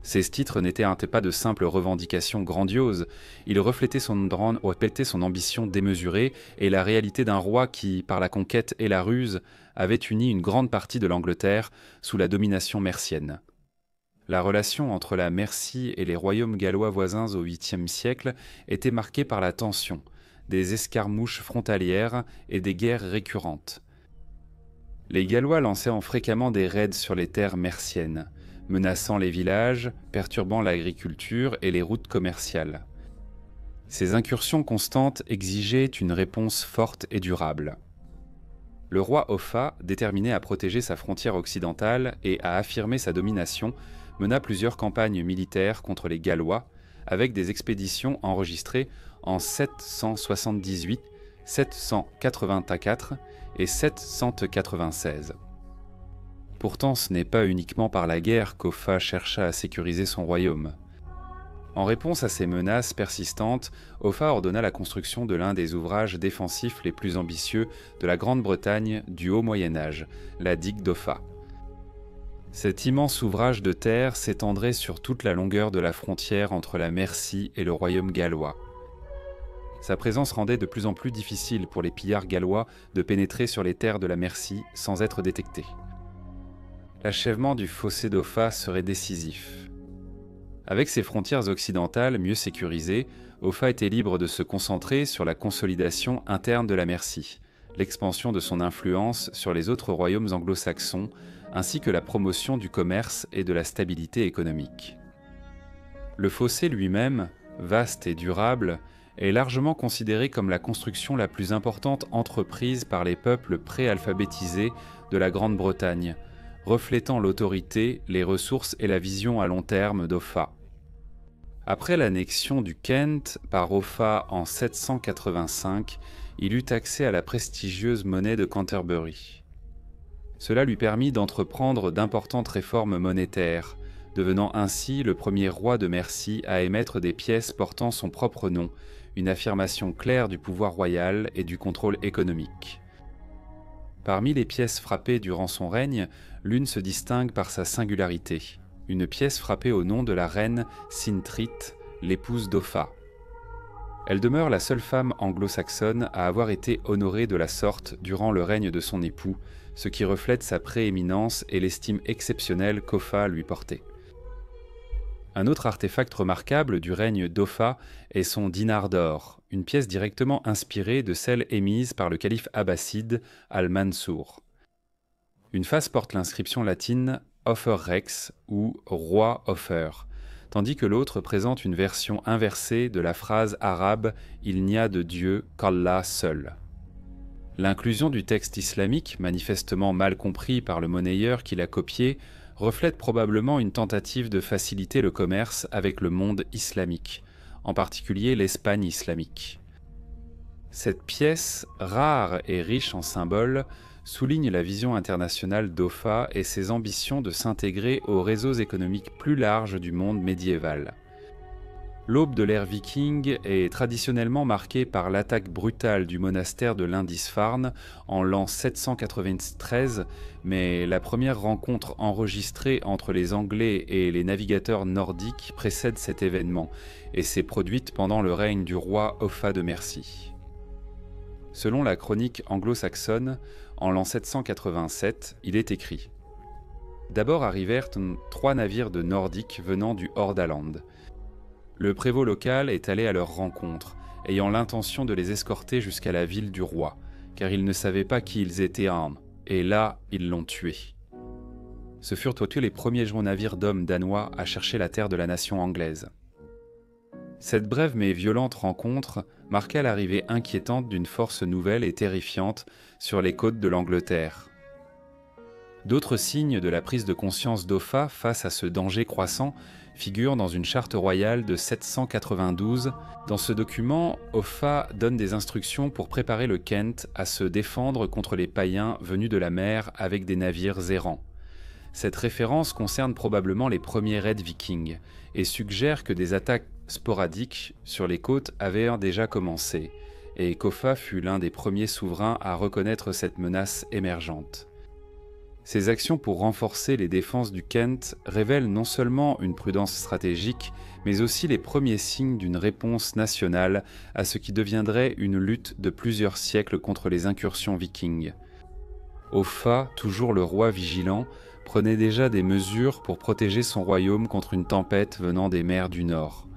Ces titres n'étaient pas de simples revendications grandioses, ils reflétaient son ambition démesurée et la réalité d'un roi qui, par la conquête et la ruse, avait uni une grande partie de l'Angleterre sous la domination mercienne. La relation entre la Mercie et les royaumes gallois voisins au 8e siècle était marquée par la tension, des escarmouches frontalières et des guerres récurrentes. Les Gallois lançaient fréquemment des raids sur les terres merciennes, menaçant les villages, perturbant l'agriculture et les routes commerciales. Ces incursions constantes exigeaient une réponse forte et durable. Le roi Offa, déterminé à protéger sa frontière occidentale et à affirmer sa domination, mena plusieurs campagnes militaires contre les Gallois, avec des expéditions enregistrées en 778, 784 et 796. Pourtant, ce n'est pas uniquement par la guerre qu'Offa chercha à sécuriser son royaume. En réponse à ces menaces persistantes, Offa ordonna la construction de l'un des ouvrages défensifs les plus ambitieux de la Grande-Bretagne du Haut Moyen-Âge, la digue d'Offa. Cet immense ouvrage de terre s'étendrait sur toute la longueur de la frontière entre la Mercie et le royaume gallois. Sa présence rendait de plus en plus difficile pour les pillards gallois de pénétrer sur les terres de la Mercie sans être détectés. L'achèvement du fossé d'Offa serait décisif. Avec ses frontières occidentales mieux sécurisées, Offa était libre de se concentrer sur la consolidation interne de la Mercie, l'expansion de son influence sur les autres royaumes anglo-saxons, ainsi que la promotion du commerce et de la stabilité économique. Le fossé lui-même, vaste et durable, est largement considéré comme la construction la plus importante entreprise par les peuples pré-alphabétisés de la Grande-Bretagne, reflétant l'autorité, les ressources et la vision à long terme d'Offa. Après l'annexion du Kent par Offa en 785, il eut accès à la prestigieuse monnaie de Canterbury. Cela lui permit d'entreprendre d'importantes réformes monétaires, devenant ainsi le premier roi de Mercie à émettre des pièces portant son propre nom, une affirmation claire du pouvoir royal et du contrôle économique. Parmi les pièces frappées durant son règne, l'une se distingue par sa singularité, une pièce frappée au nom de la reine Cynthryth, l'épouse d'Offa. Elle demeure la seule femme anglo-saxonne à avoir été honorée de la sorte durant le règne de son époux, ce qui reflète sa prééminence et l'estime exceptionnelle qu'Offa lui portait. Un autre artefact remarquable du règne d'Offa est son dinar d'or, une pièce directement inspirée de celle émise par le calife abbasside Al-Mansour. Une face porte l'inscription latine Offer Rex ou Roi Offer, tandis que l'autre présente une version inversée de la phrase arabe Il n'y a de Dieu qu'Allah seul. L'inclusion du texte islamique, manifestement mal compris par le monnayeur qui l'a copié, reflète probablement une tentative de faciliter le commerce avec le monde islamique, en particulier l'Espagne islamique. Cette pièce, rare et riche en symboles, souligne la vision internationale d'Offa et ses ambitions de s'intégrer aux réseaux économiques plus larges du monde médiéval. L'aube de l'ère viking est traditionnellement marquée par l'attaque brutale du monastère de Lindisfarne en l'an 793, mais la première rencontre enregistrée entre les Anglais et les navigateurs nordiques précède cet événement et s'est produite pendant le règne du roi Offa de Mercie. Selon la chronique anglo-saxonne, en l'an 787, il est écrit « D'abord arrivèrent 3 navires de Nordiques venant du Hordaland. Le prévôt local est allé à leur rencontre, ayant l'intention de les escorter jusqu'à la ville du roi, car il ne savait pas qui ils étaient et là, ils l'ont tué. Ce furent tous les premiers navires d'hommes danois à chercher la terre de la nation anglaise. » Cette brève mais violente rencontre marqua l'arrivée inquiétante d'une force nouvelle et terrifiante sur les côtes de l'Angleterre. D'autres signes de la prise de conscience d'Offa face à ce danger croissant figurent dans une charte royale de 792. Dans ce document, Offa donne des instructions pour préparer le Kent à se défendre contre les païens venus de la mer avec des navires errants. Cette référence concerne probablement les premiers raids vikings et suggère que des attaques sporadiques sur les côtes avaient déjà commencé, et qu'Offa fut l'un des premiers souverains à reconnaître cette menace émergente. Ces actions pour renforcer les défenses du Kent révèlent non seulement une prudence stratégique, mais aussi les premiers signes d'une réponse nationale à ce qui deviendrait une lutte de plusieurs siècles contre les incursions vikings. Offa, toujours le roi vigilant, prenait déjà des mesures pour protéger son royaume contre une tempête venant des mers du Nord.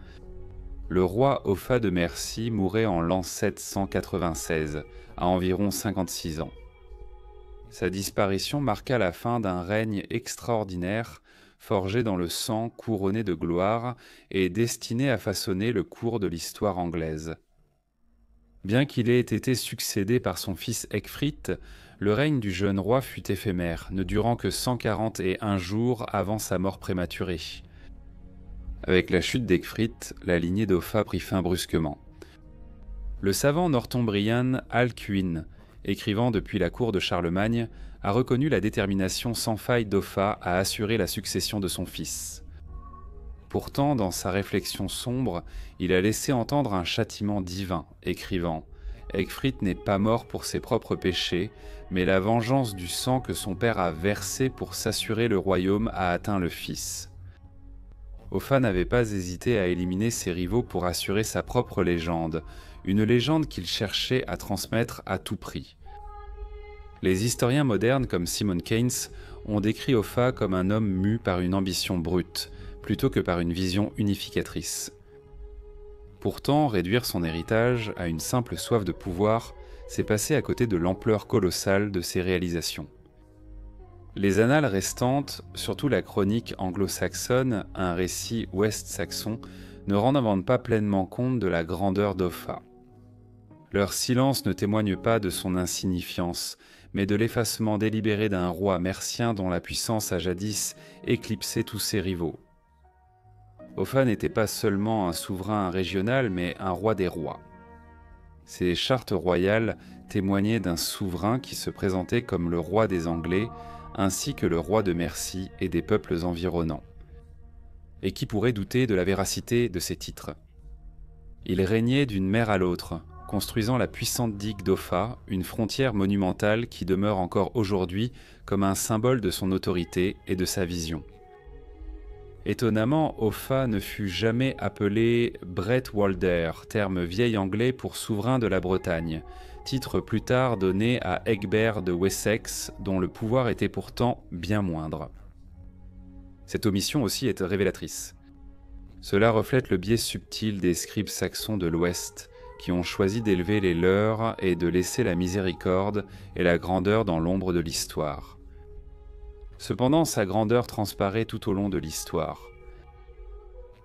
Le roi Offa de Mercie mourait en l'an 796, à environ 56 ans. Sa disparition marqua la fin d'un règne extraordinaire, forgé dans le sang, couronné de gloire et destiné à façonner le cours de l'histoire anglaise. Bien qu'il ait été succédé par son fils Ecgfrith, le règne du jeune roi fut éphémère, ne durant que 141 jours avant sa mort prématurée. Avec la chute d'Ecgfrith, la lignée d'Offa prit fin brusquement. Le savant northombrien Alcuin, écrivant depuis la cour de Charlemagne, a reconnu la détermination sans faille d'Offa à assurer la succession de son fils. Pourtant, dans sa réflexion sombre, il a laissé entendre un châtiment divin, écrivant « Ecgfrith n'est pas mort pour ses propres péchés, mais la vengeance du sang que son père a versé pour s'assurer le royaume a atteint le fils. » Offa n'avait pas hésité à éliminer ses rivaux pour assurer sa propre légende, une légende qu'il cherchait à transmettre à tout prix. Les historiens modernes comme Simon Keynes ont décrit Offa comme un homme mu par une ambition brute, plutôt que par une vision unificatrice. Pourtant, réduire son héritage à une simple soif de pouvoir, c'est passer à côté de l'ampleur colossale de ses réalisations. Les annales restantes, surtout la chronique anglo-saxonne, un récit ouest-saxon, ne rendent pas pleinement compte de la grandeur d'Offa. Leur silence ne témoigne pas de son insignifiance, mais de l'effacement délibéré d'un roi mercien dont la puissance a jadis éclipsé tous ses rivaux. Offa n'était pas seulement un souverain régional, mais un roi des rois. Ces chartes royales témoignaient d'un souverain qui se présentait comme le roi des Anglais, ainsi que le roi de Mercie et des peuples environnants. Et qui pourrait douter de la véracité de ces titres? Il régnait d'une mer à l'autre, construisant la puissante digue d'Offa, une frontière monumentale qui demeure encore aujourd'hui comme un symbole de son autorité et de sa vision. Étonnamment, Offa ne fut jamais appelé Bretwalder, terme vieil anglais pour souverain de la Bretagne, titre plus tard donné à Egbert de Wessex, dont le pouvoir était pourtant bien moindre. Cette omission aussi est révélatrice. Cela reflète le biais subtil des scribes saxons de l'Ouest, qui ont choisi d'élever les leurs et de laisser la miséricorde et la grandeur dans l'ombre de l'histoire. Cependant, sa grandeur transparaît tout au long de l'histoire.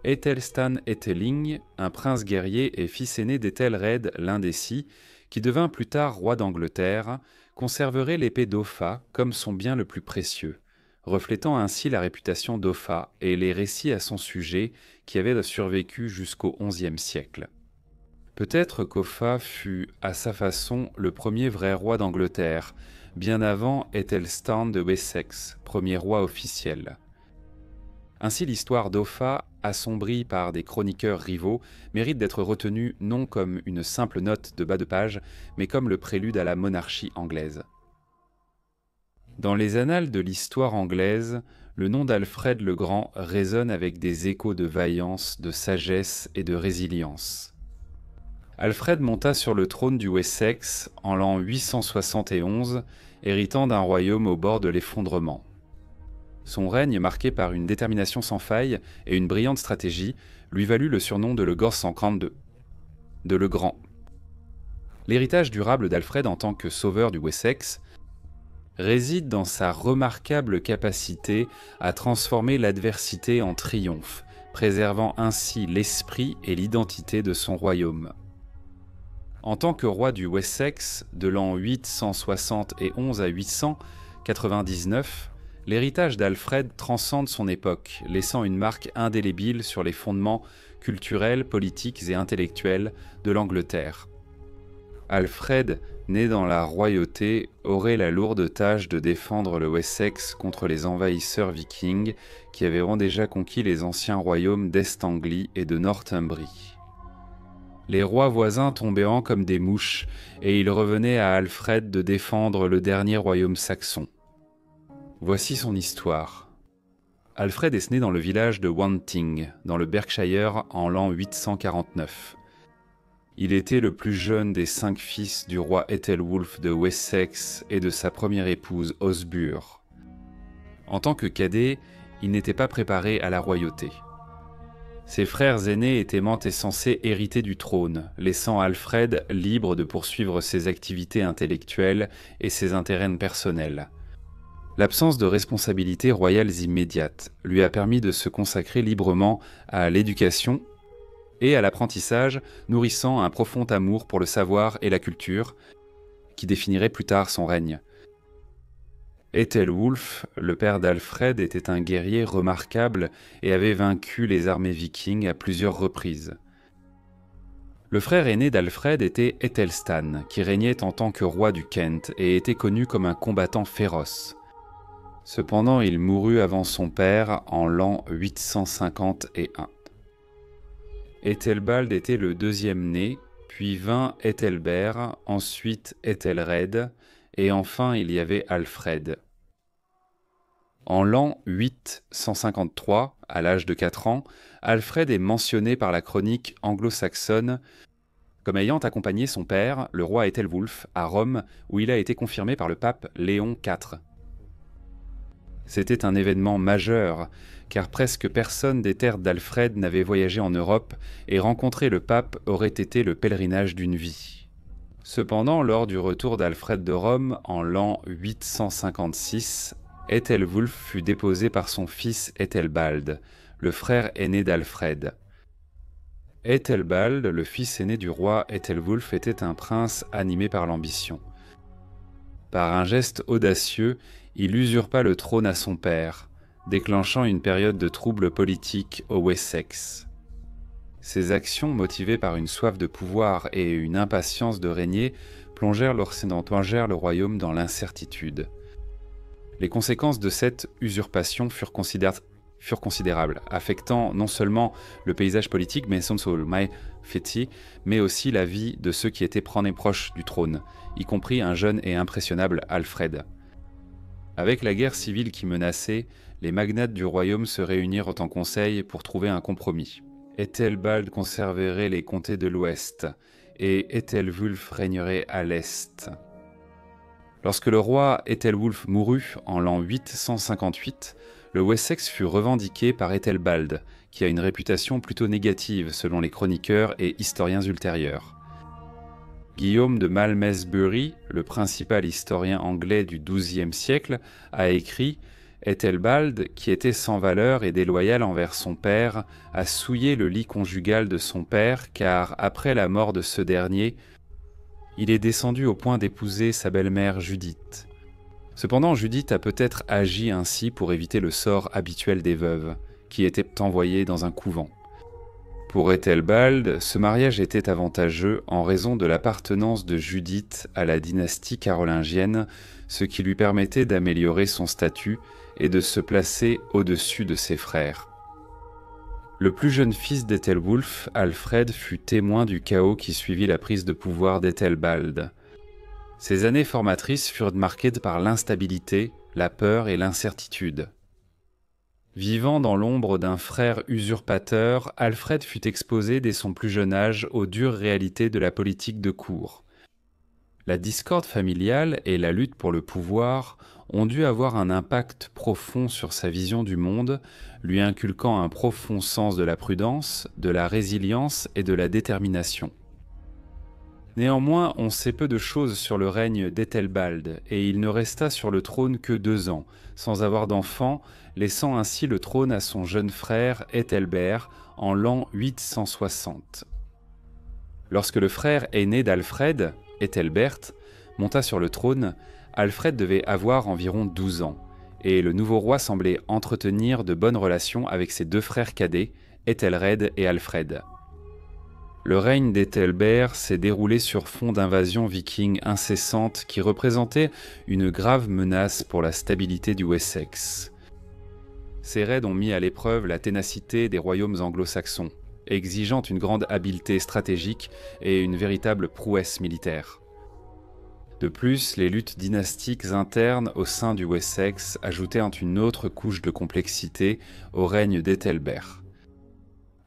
Æthelstan Ætheling, un prince guerrier et fils aîné d'Æthelred l'un des six, qui devint plus tard roi d'Angleterre, conserverait l'épée d'Offa comme son bien le plus précieux, reflétant ainsi la réputation d'Offa et les récits à son sujet qui avaient survécu jusqu'au XIe siècle. Peut-être qu'Offa fut, à sa façon, le premier vrai roi d'Angleterre, bien avant Æthelstan de Wessex, premier roi officiel. Ainsi, l'histoire d'Offa, assombrie par des chroniqueurs rivaux, mérite d'être retenue non comme une simple note de bas de page, mais comme le prélude à la monarchie anglaise. Dans les annales de l'histoire anglaise, le nom d'Alfred le Grand résonne avec des échos de vaillance, de sagesse et de résilience. Alfred monta sur le trône du Wessex en l'an 871, héritant d'un royaume au bord de l'effondrement. Son règne, marqué par une détermination sans faille et une brillante stratégie, lui valut le surnom de Le Gors 142, de Le Grand. L'héritage durable d'Alfred en tant que sauveur du Wessex réside dans sa remarquable capacité à transformer l'adversité en triomphe, préservant ainsi l'esprit et l'identité de son royaume. En tant que roi du Wessex, de l'an 871 à 899, l'héritage d'Alfred transcende son époque, laissant une marque indélébile sur les fondements culturels, politiques et intellectuels de l'Angleterre. Alfred, né dans la royauté, aurait la lourde tâche de défendre le Wessex contre les envahisseurs vikings qui avaient déjà conquis les anciens royaumes d'Est-Anglie et de Northumbrie. Les rois voisins tombaient comme des mouches, et il revenait à Alfred de défendre le dernier royaume saxon. Voici son histoire. Alfred est né dans le village de Wanting, dans le Berkshire, en l'an 849. Il était le plus jeune des 5 fils du roi Æthelwulf de Wessex et de sa première épouse Osbur. En tant que cadet, il n'était pas préparé à la royauté. Ses frères aînés étaient et censés hériter du trône, laissant Alfred libre de poursuivre ses activités intellectuelles et ses intérêts personnels. L'absence de responsabilités royales immédiates lui a permis de se consacrer librement à l'éducation et à l'apprentissage, nourrissant un profond amour pour le savoir et la culture, qui définirait plus tard son règne. Æthelwulf, le père d'Alfred, était un guerrier remarquable et avait vaincu les armées vikings à plusieurs reprises. Le frère aîné d'Alfred était Æthelstan, qui régnait en tant que roi du Kent et était connu comme un combattant féroce. Cependant, il mourut avant son père en l'an 851. Æthelbald était le deuxième né, puis vint Æthelbert, ensuite Æthelred, et enfin il y avait Alfred. En l'an 853, à l'âge de 4 ans, Alfred est mentionné par la chronique anglo-saxonne comme ayant accompagné son père, le roi Æthelwulf, à Rome, où il a été confirmé par le pape Léon IV. C'était un événement majeur, car presque personne des terres d'Alfred n'avait voyagé en Europe, et rencontrer le pape aurait été le pèlerinage d'une vie. Cependant, lors du retour d'Alfred de Rome, en l'an 856, Æthelwulf fut déposé par son fils Æthelbald, le frère aîné d'Alfred. Æthelbald, le fils aîné du roi Æthelwulf, était un prince animé par l'ambition. Par un geste audacieux, il usurpa le trône à son père, déclenchant une période de troubles politiques au Wessex. Ses actions, motivées par une soif de pouvoir et une impatience de régner, plongèrent le royaume dans l'incertitude. Les conséquences de cette usurpation furent considérables, affectant non seulement le paysage politique, mais aussi la vie de ceux qui étaient proches du trône, y compris un jeune et impressionnable Alfred. Avec la guerre civile qui menaçait, les magnates du royaume se réunirent en conseil pour trouver un compromis. Æthelbald conserverait les comtés de l'Ouest, et Æthelwulf régnerait à l'Est. Lorsque le roi Æthelwulf mourut en l'an 858, le Wessex fut revendiqué par Æthelbald, qui a une réputation plutôt négative selon les chroniqueurs et historiens ultérieurs. Guillaume de Malmesbury, le principal historien anglais du XIIe siècle, a écrit Æthelbald, qui était sans valeur et déloyal envers son père, a souillé le lit conjugal de son père, car après la mort de ce dernier, il est descendu au point d'épouser sa belle-mère Judith. Cependant, Judith a peut-être agi ainsi pour éviter le sort habituel des veuves, qui étaient envoyées dans un couvent. Pour Æthelbald, ce mariage était avantageux en raison de l'appartenance de Judith à la dynastie carolingienne, ce qui lui permettait d'améliorer son statut et de se placer au-dessus de ses frères. Le plus jeune fils d'Æthelwulf, Alfred, fut témoin du chaos qui suivit la prise de pouvoir d'Æthelbald. Ces années formatrices furent marquées par l'instabilité, la peur et l'incertitude. Vivant dans l'ombre d'un frère usurpateur, Alfred fut exposé dès son plus jeune âge aux dures réalités de la politique de cour. La discorde familiale et la lutte pour le pouvoir ont dû avoir un impact profond sur sa vision du monde, lui inculquant un profond sens de la prudence, de la résilience et de la détermination. Néanmoins, on sait peu de choses sur le règne d'Æthelbald, et il ne resta sur le trône que 2 ans, sans avoir d'enfant, laissant ainsi le trône à son jeune frère Æthelbert en l'an 860. Lorsque le frère aîné d'Alfred, Æthelbert, monta sur le trône, Alfred devait avoir environ 12 ans, et le nouveau roi semblait entretenir de bonnes relations avec ses 2 frères cadets, Æthelred et Alfred. Le règne d'Æthelbert s'est déroulé sur fond d'invasions vikings incessantes qui représentaient une grave menace pour la stabilité du Wessex. Ces raids ont mis à l'épreuve la ténacité des royaumes anglo-saxons, exigeant une grande habileté stratégique et une véritable prouesse militaire. De plus, les luttes dynastiques internes au sein du Wessex ajoutaient une autre couche de complexité au règne d'Æthelbert.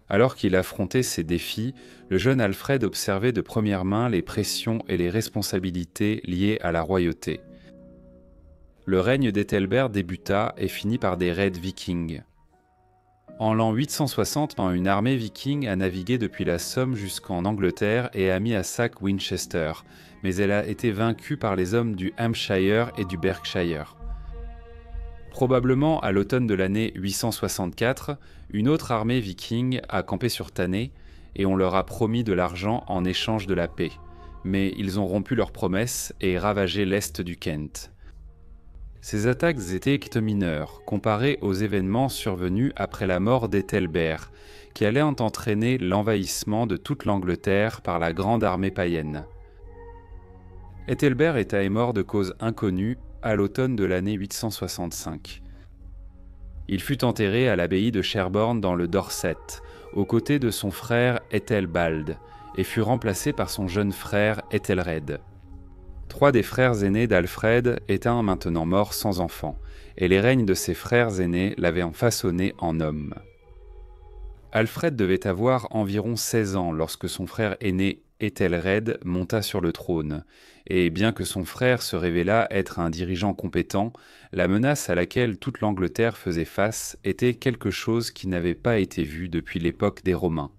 Alors qu'il affrontait ces défis, le jeune Alfred observait de première main les pressions et les responsabilités liées à la royauté. Le règne d'Æthelbert débuta et finit par des raids vikings. En l'an 860, une armée viking a navigué depuis la Somme jusqu'en Angleterre et a mis à sac Winchester, mais elle a été vaincue par les hommes du Hampshire et du Berkshire. Probablement à l'automne de l'année 864, une autre armée viking a campé sur Thanet et on leur a promis de l'argent en échange de la paix, mais ils ont rompu leurs promesses et ravagé l'est du Kent. Ces attaques étaient mineures, comparées aux événements survenus après la mort d'Æthelbert, qui allaient entraîner l'envahissement de toute l'Angleterre par la grande armée païenne. Æthelbert est mort de cause inconnue à l'automne de l'année 865. Il fut enterré à l'abbaye de Sherborne dans le Dorset, aux côtés de son frère Æthelbald, et fut remplacé par son jeune frère Æthelred. 3 des frères aînés d'Alfred étaient maintenant morts sans enfants, et les règnes de ses frères aînés l'avaient façonné en homme. Alfred devait avoir environ 16 ans lorsque son frère aîné Æthelred monta sur le trône, et bien que son frère se révélât être un dirigeant compétent, la menace à laquelle toute l'Angleterre faisait face était quelque chose qui n'avait pas été vu depuis l'époque des Romains.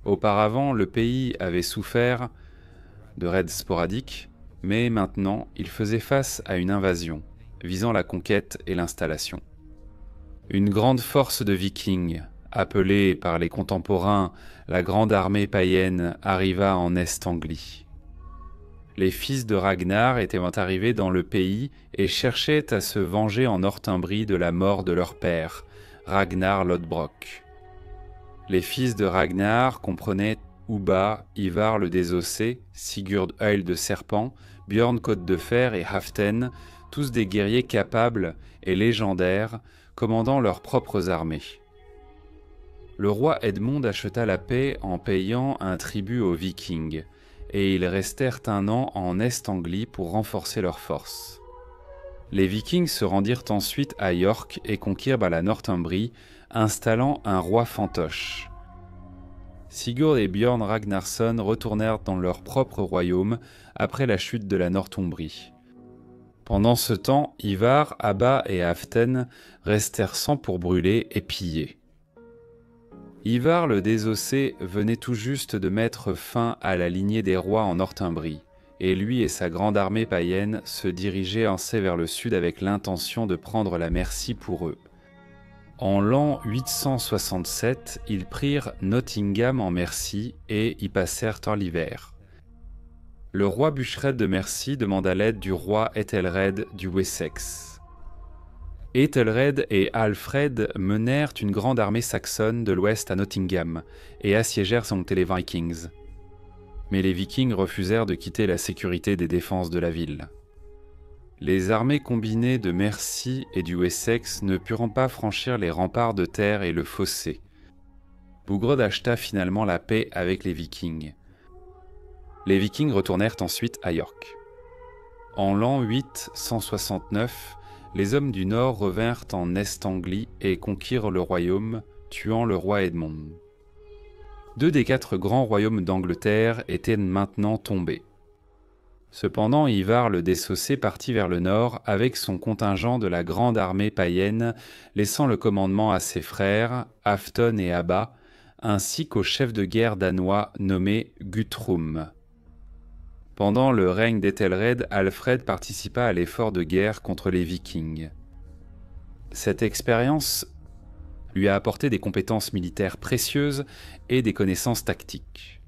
Auparavant, le pays avait souffert de raids sporadiques, mais maintenant il faisait face à une invasion, visant la conquête et l'installation. Une grande force de vikings, appelée par les contemporains la grande armée païenne, arriva en Est-Anglie. Les fils de Ragnar étaient arrivés dans le pays et cherchaient à se venger en Northumbrie de la mort de leur père, Ragnar Lodbrok. Les fils de Ragnar comprenaient Ubba, Ivar le Désossé, Sigurd œil de serpent, Björn côte de fer et Halfdan, tous des guerriers capables et légendaires, commandant leurs propres armées. Le roi Edmond acheta la paix en payant un tribut aux Vikings, et ils restèrent 1 an en Est-Anglie pour renforcer leurs forces. Les Vikings se rendirent ensuite à York et conquirent la Northumbrie, installant un roi fantoche. Sigurd et Björn Ragnarsson retournèrent dans leur propre royaume après la chute de la Northumbrie. Pendant ce temps, Ivar, Abba et Halfdan restèrent sans pour brûler et piller. Ivar le Désossé venait tout juste de mettre fin à la lignée des rois en Northumbrie, et lui et sa grande armée païenne se dirigeaient ainsi vers le sud avec l'intention de prendre la Mercie pour eux. En l'an 867, ils prirent Nottingham en Mercie et y passèrent l'hiver. Le roi Buchred de Mercie demanda l'aide du roi Ethelred du Wessex. Ethelred et Alfred menèrent une grande armée saxonne de l'ouest à Nottingham et assiégèrent les Vikings. Mais les Vikings refusèrent de quitter la sécurité des défenses de la ville. Les armées combinées de Mercie et du Wessex ne purent pas franchir les remparts de terre et le fossé. Bougrod acheta finalement la paix avec les Vikings. Les Vikings retournèrent ensuite à York. En l'an 869, les hommes du Nord revinrent en Est-Anglie et conquirent le royaume, tuant le roi Edmond. 2 des 4 grands royaumes d'Angleterre étaient maintenant tombés. Cependant, Ivar le Désossé partit vers le nord avec son contingent de la grande armée païenne, laissant le commandement à ses frères, Halfdan et Abba, ainsi qu'au chef de guerre danois nommé Guthrum. Pendant le règne d'Ethelred, Alfred participa à l'effort de guerre contre les Vikings. Cette expérience lui a apporté des compétences militaires précieuses et des connaissances tactiques.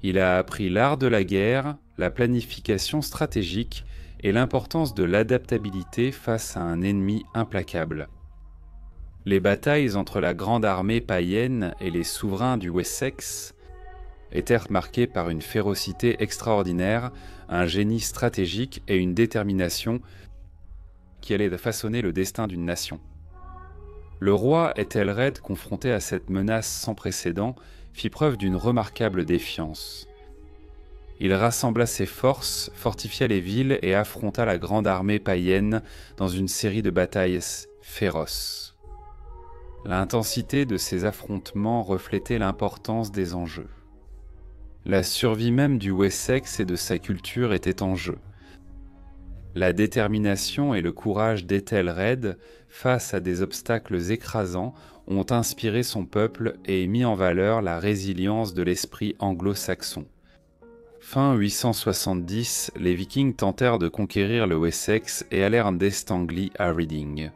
Il a appris l'art de la guerre, la planification stratégique et l'importance de l'adaptabilité face à un ennemi implacable. Les batailles entre la grande armée païenne et les souverains du Wessex étaient marquées par une férocité extraordinaire, un génie stratégique et une détermination qui allaient façonner le destin d'une nation. Le roi Ethelred, confronté à cette menace sans précédent, fit preuve d'une remarquable défiance. Il rassembla ses forces, fortifia les villes et affronta la grande armée païenne dans une série de batailles féroces. L'intensité de ces affrontements reflétait l'importance des enjeux. La survie même du Wessex et de sa culture était en jeu. La détermination et le courage d'Ethelred face à des obstacles écrasants ont inspiré son peuple et mis en valeur la résilience de l'esprit anglo-saxon. Fin 870, les Vikings tentèrent de conquérir le Wessex et allèrent d'Est-Anglie à Reading.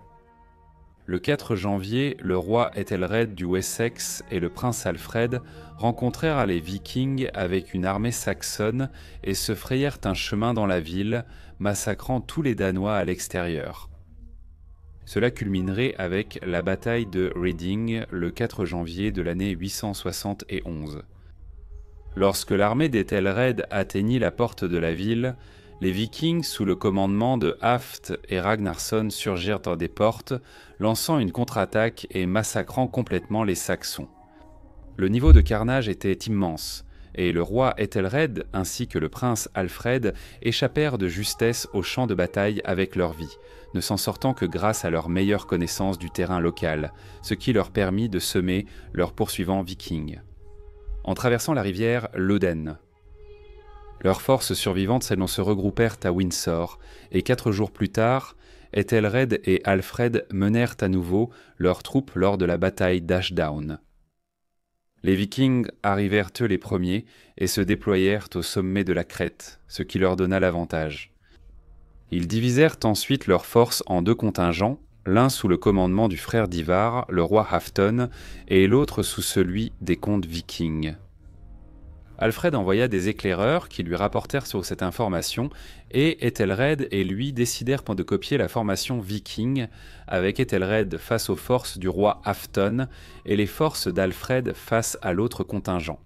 Le 4 janvier, le roi Ethelred du Wessex et le prince Alfred rencontrèrent les Vikings avec une armée saxonne et se frayèrent un chemin dans la ville, massacrant tous les Danois à l'extérieur. Cela culminerait avec la bataille de Reading le 4 janvier de l'année 871. Lorsque l'armée d'Ethelred atteignit la porte de la ville, les Vikings, sous le commandement de Haft et Ragnarsson, surgirent des portes, lançant une contre-attaque et massacrant complètement les Saxons. Le niveau de carnage était immense, et le roi Ethelred ainsi que le prince Alfred échappèrent de justesse au champ de bataille avec leur vie, ne s'en sortant que grâce à leur meilleure connaissance du terrain local, ce qui leur permit de semer leurs poursuivants vikings. En traversant la rivière l'Oden, leurs forces survivantes se regroupèrent à Windsor, et 4 jours plus tard, Ethelred et Alfred menèrent à nouveau leurs troupes lors de la bataille d'Ashdown. Les Vikings arrivèrent eux les premiers et se déployèrent au sommet de la crête, ce qui leur donna l'avantage. Ils divisèrent ensuite leurs forces en 2 contingents, l'un sous le commandement du frère d'Ivar, le roi Halfdan, et l'autre sous celui des comtes vikings. Alfred envoya des éclaireurs qui lui rapportèrent sur cette information, et Ethelred et lui décidèrent de copier la formation viking, avec Ethelred face aux forces du roi Halfdan et les forces d'Alfred face à l'autre contingent.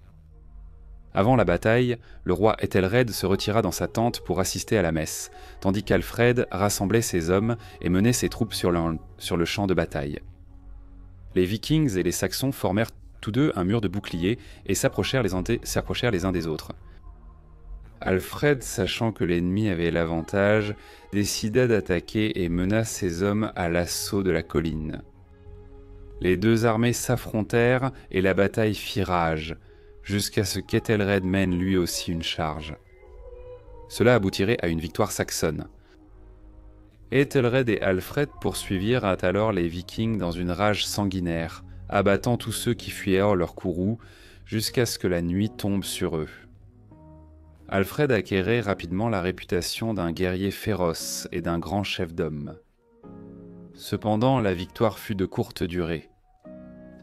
Avant la bataille, le roi Ethelred se retira dans sa tente pour assister à la messe, tandis qu'Alfred rassemblait ses hommes et menait ses troupes sur le champ de bataille. Les Vikings et les Saxons formèrent tous deux un mur de boucliers et s'approchèrent les uns des autres. Alfred, sachant que l'ennemi avait l'avantage, décida d'attaquer et mena ses hommes à l'assaut de la colline. Les 2 armées s'affrontèrent et la bataille fit rage, jusqu'à ce qu'Ethelred mène lui aussi une charge. Cela aboutirait à une victoire saxonne. Ethelred et Alfred poursuivirent alors les Vikings dans une rage sanguinaire, abattant tous ceux qui fuyaient hors leur courroux, jusqu'à ce que la nuit tombe sur eux. Alfred acquérait rapidement la réputation d'un guerrier féroce et d'un grand chef d'homme. Cependant, la victoire fut de courte durée.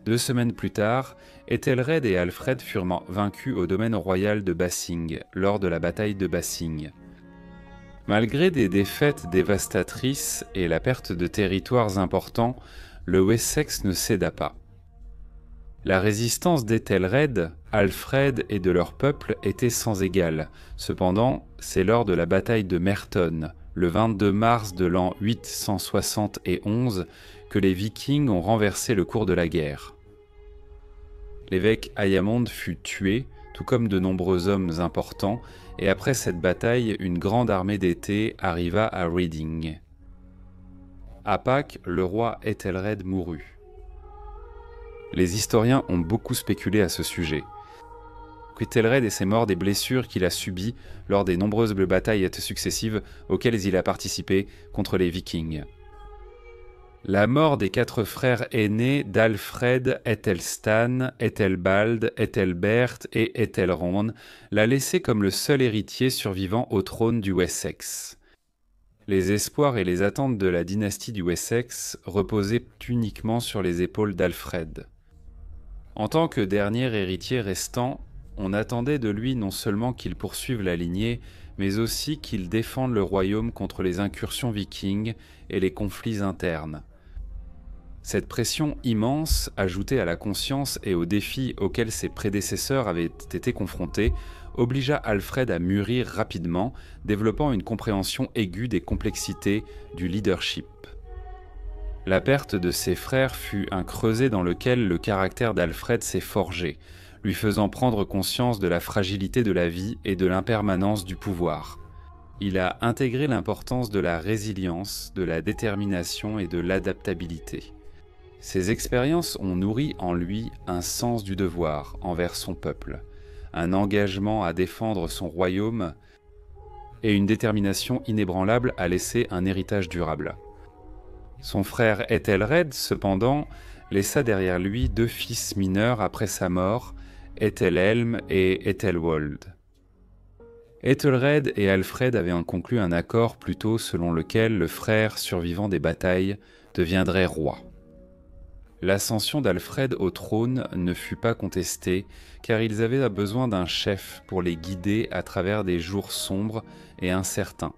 2 semaines plus tard, Ethelred et Alfred furent vaincus au domaine royal de Basing, lors de la bataille de Basing. Malgré des défaites dévastatrices et la perte de territoires importants, le Wessex ne céda pas. La résistance d'Ethelred, Alfred et de leur peuple était sans égale. Cependant, c'est lors de la bataille de Merton, le 22 mars de l'an 871, que les Vikings ont renversé le cours de la guerre. L'évêque Ayamond fut tué, tout comme de nombreux hommes importants, et après cette bataille, une grande armée d'été arriva à Reading. À Pâques, le roi Ethelred mourut. Les historiens ont beaucoup spéculé à ce sujet. Ethelred est mort des blessures qu'il a subies lors des nombreuses batailles successives auxquelles il a participé contre les Vikings. La mort des 4 frères aînés d'Alfred, Ethelstan, Ethelbald, Ethelbert et Ethelrond l'a laissé comme le seul héritier survivant au trône du Wessex. Les espoirs et les attentes de la dynastie du Wessex reposaient uniquement sur les épaules d'Alfred. En tant que dernier héritier restant, on attendait de lui non seulement qu'il poursuive la lignée, mais aussi qu'il défende le royaume contre les incursions vikings et les conflits internes. Cette pression immense, ajoutée à la conscience et aux défis auxquels ses prédécesseurs avaient été confrontés, obligea Alfred à mûrir rapidement, développant une compréhension aiguë des complexités du leadership. La perte de ses frères fut un creuset dans lequel le caractère d'Alfred s'est forgé, lui faisant prendre conscience de la fragilité de la vie et de l'impermanence du pouvoir. Il a intégré l'importance de la résilience, de la détermination et de l'adaptabilité. Ces expériences ont nourri en lui un sens du devoir envers son peuple, un engagement à défendre son royaume et une détermination inébranlable à laisser un héritage durable. Son frère Ethelred, cependant, laissa derrière lui 2 fils mineurs après sa mort, Ethelhelm et Ethelwold. Ethelred et Alfred avaient conclu un accord plus tôt selon lequel le frère survivant des batailles deviendrait roi. L'ascension d'Alfred au trône ne fut pas contestée, car ils avaient besoin d'un chef pour les guider à travers des jours sombres et incertains.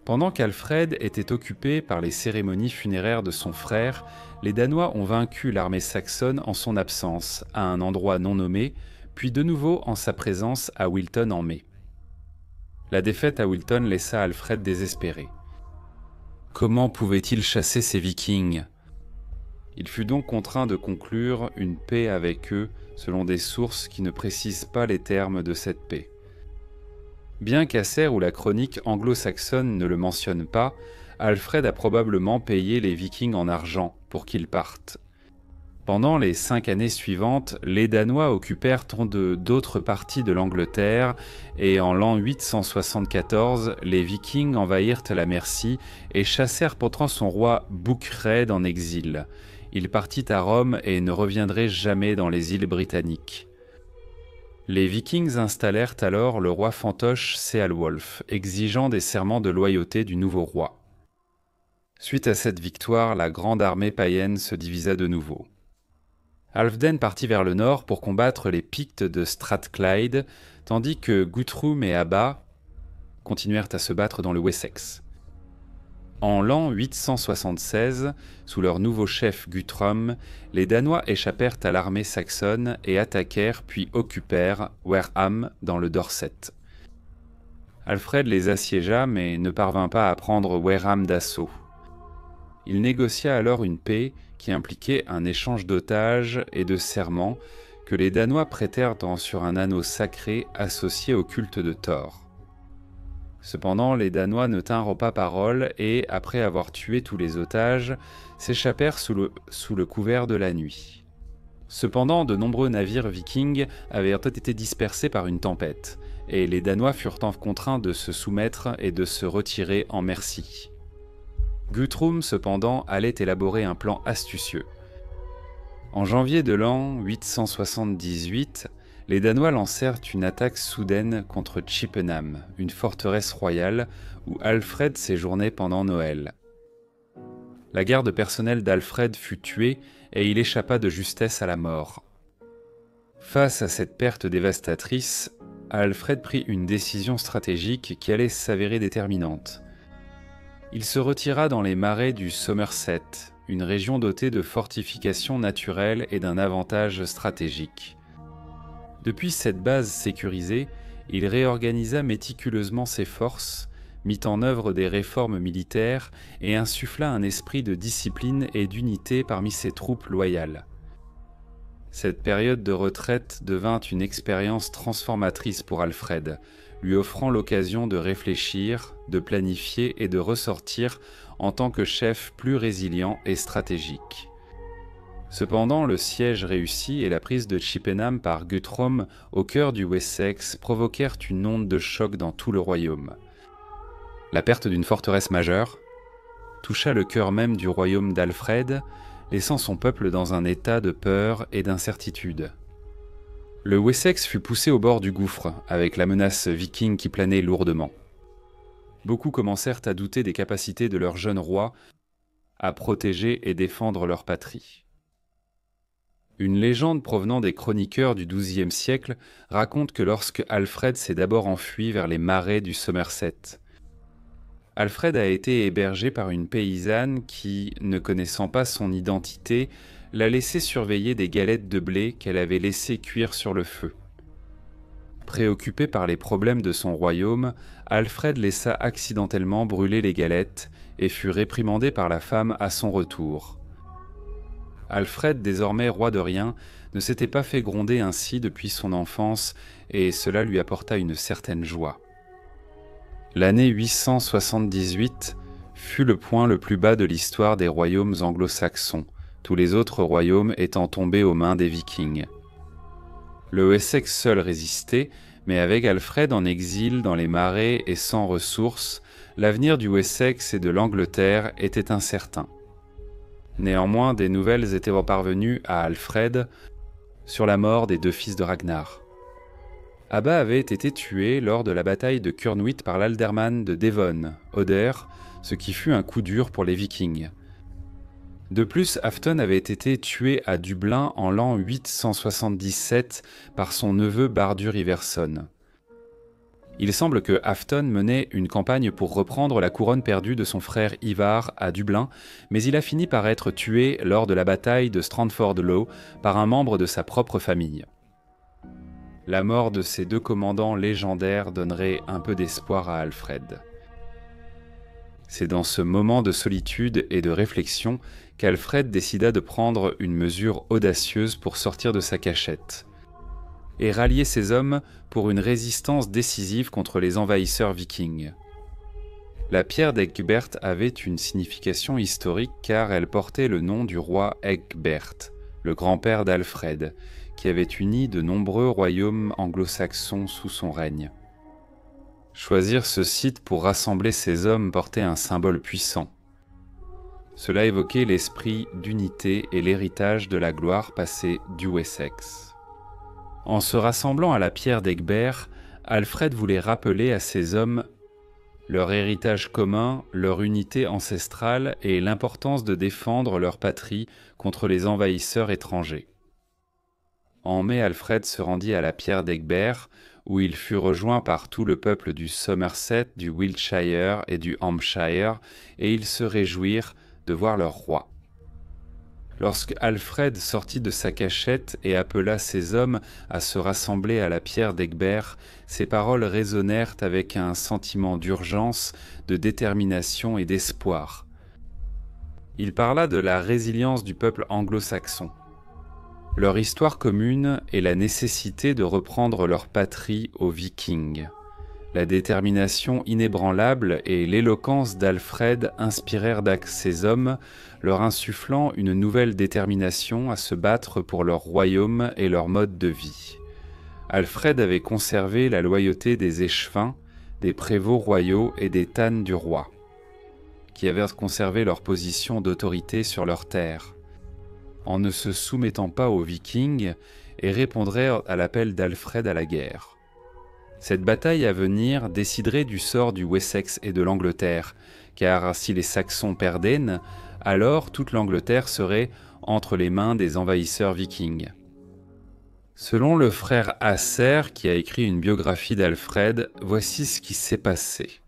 Pendant qu'Alfred était occupé par les cérémonies funéraires de son frère, les Danois ont vaincu l'armée saxonne en son absence, à un endroit non nommé, puis de nouveau en sa présence à Wilton en mai. La défaite à Wilton laissa Alfred désespéré. Comment pouvait-il chasser ces Vikings ? Il fut donc contraint de conclure une paix avec eux selon des sources qui ne précisent pas les termes de cette paix. Bien qu'Acer ou la chronique anglo-saxonne ne le mentionne pas, Alfred a probablement payé les Vikings en argent pour qu'ils partent. Pendant les 5 années suivantes, les Danois occupèrent d'autres parties de l'Angleterre et en l'an 874, les Vikings envahirent la Mercie et chassèrent pourtant son roi Boucred en exil. Il partit à Rome et ne reviendrait jamais dans les îles britanniques. Les Vikings installèrent alors le roi fantoche Ceolwulf, exigeant des serments de loyauté du nouveau roi. Suite à cette victoire, la grande armée païenne se divisa de nouveau. Halfden partit vers le nord pour combattre les Pictes de Strathclyde, tandis que Guthrum et Abba continuèrent à se battre dans le Wessex. En l'an 876, sous leur nouveau chef Guthrum, les Danois échappèrent à l'armée saxonne et attaquèrent puis occupèrent Wareham dans le Dorset. Alfred les assiégea mais ne parvint pas à prendre Wareham d'assaut. Il négocia alors une paix qui impliquait un échange d'otages et de serments que les Danois prêtèrent sur un anneau sacré associé au culte de Thor. Cependant, les Danois ne tinrent pas parole et, après avoir tué tous les otages, s'échappèrent sous le couvert de la nuit. Cependant, de nombreux navires vikings avaient été dispersés par une tempête, et les Danois furent contraints de se soumettre et de se retirer en Mercie. Guthrum, cependant, allait élaborer un plan astucieux. En janvier de l'an 878, les Danois lancèrent une attaque soudaine contre Chippenham, une forteresse royale où Alfred séjournait pendant Noël. La garde personnelle d'Alfred fut tuée et il échappa de justesse à la mort. Face à cette perte dévastatrice, Alfred prit une décision stratégique qui allait s'avérer déterminante. Il se retira dans les marais du Somerset, une région dotée de fortifications naturelles et d'un avantage stratégique. Depuis cette base sécurisée, il réorganisa méticuleusement ses forces, mit en œuvre des réformes militaires et insuffla un esprit de discipline et d'unité parmi ses troupes loyales. Cette période de retraite devint une expérience transformatrice pour Alfred, lui offrant l'occasion de réfléchir, de planifier et de ressortir en tant que chef plus résilient et stratégique. Cependant, le siège réussi et la prise de Chippenham par Guthrum au cœur du Wessex provoquèrent une onde de choc dans tout le royaume. La perte d'une forteresse majeure toucha le cœur même du royaume d'Alfred, laissant son peuple dans un état de peur et d'incertitude. Le Wessex fut poussé au bord du gouffre, avec la menace viking qui planait lourdement. Beaucoup commencèrent à douter des capacités de leur jeune roi à protéger et défendre leur patrie. Une légende provenant des chroniqueurs du XIIe siècle raconte que lorsque Alfred s'est d'abord enfui vers les marais du Somerset, Alfred a été hébergé par une paysanne qui, ne connaissant pas son identité, l'a laissé surveiller des galettes de blé qu'elle avait laissées cuire sur le feu. Préoccupé par les problèmes de son royaume, Alfred laissa accidentellement brûler les galettes et fut réprimandé par la femme à son retour. Alfred, désormais roi de rien, ne s'était pas fait gronder ainsi depuis son enfance et cela lui apporta une certaine joie. L'année 878 fut le point le plus bas de l'histoire des royaumes anglo-saxons, tous les autres royaumes étant tombés aux mains des Vikings. Le Wessex seul résistait, mais avec Alfred en exil dans les marais et sans ressources, l'avenir du Wessex et de l'Angleterre était incertain. Néanmoins, des nouvelles étaient parvenues à Alfred sur la mort des deux fils de Ragnar. Abba avait été tué lors de la bataille de Kurnwit par l'alderman de Devon, Oder, ce qui fut un coup dur pour les Vikings. De plus, Halfdan avait été tué à Dublin en l'an 877 par son neveu Bardur Iverson. Il semble que Halfdan menait une campagne pour reprendre la couronne perdue de son frère Ivar à Dublin, mais il a fini par être tué lors de la bataille de Strandford Lough par un membre de sa propre famille. La mort de ces deux commandants légendaires donnerait un peu d'espoir à Alfred. C'est dans ce moment de solitude et de réflexion qu'Alfred décida de prendre une mesure audacieuse pour sortir de sa cachette et rallier ses hommes pour une résistance décisive contre les envahisseurs vikings. La pierre d'Egbert avait une signification historique car elle portait le nom du roi Egbert, le grand-père d'Alfred, qui avait uni de nombreux royaumes anglo-saxons sous son règne. Choisir ce site pour rassembler ces hommes portait un symbole puissant. Cela évoquait l'esprit d'unité et l'héritage de la gloire passée du Wessex. En se rassemblant à la pierre d'Egbert, Alfred voulait rappeler à ces hommes leur héritage commun, leur unité ancestrale et l'importance de défendre leur patrie contre les envahisseurs étrangers. En mai, Alfred se rendit à la pierre d'Egbert, où il fut rejoint par tout le peuple du Somerset, du Wiltshire et du Hampshire, et ils se réjouirent de voir leur roi. Lorsque Alfred sortit de sa cachette et appela ses hommes à se rassembler à la pierre d'Egbert, ses paroles résonnèrent avec un sentiment d'urgence, de détermination et d'espoir. Il parla de la résilience du peuple anglo-saxon, leur histoire commune et la nécessité de reprendre leur patrie aux Vikings. La détermination inébranlable et l'éloquence d'Alfred inspirèrent ses hommes, leur insufflant une nouvelle détermination à se battre pour leur royaume et leur mode de vie. Alfred avait conservé la loyauté des échevins, des prévôts royaux et des tannes du roi, qui avaient conservé leur position d'autorité sur leurs terres. En ne se soumettant pas aux Vikings et répondrait à l'appel d'Alfred à la guerre. Cette bataille à venir déciderait du sort du Wessex et de l'Angleterre, car si les Saxons perdaient, alors toute l'Angleterre serait entre les mains des envahisseurs vikings. Selon le frère Asser, qui a écrit une biographie d'Alfred, voici ce qui s'est passé.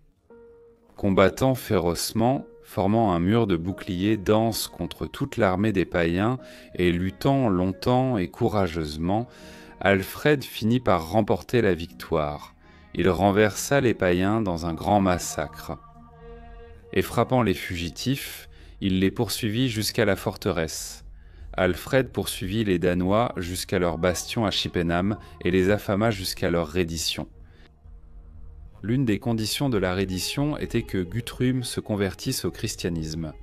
Combattant férocement, formant un mur de boucliers dense contre toute l'armée des païens et luttant longtemps et courageusement, Alfred finit par remporter la victoire. Il renversa les païens dans un grand massacre. Et frappant les fugitifs, il les poursuivit jusqu'à la forteresse. Alfred poursuivit les Danois jusqu'à leur bastion à Chippenham et les affama jusqu'à leur reddition. L'une des conditions de la reddition était que Guthrum se convertisse au christianisme.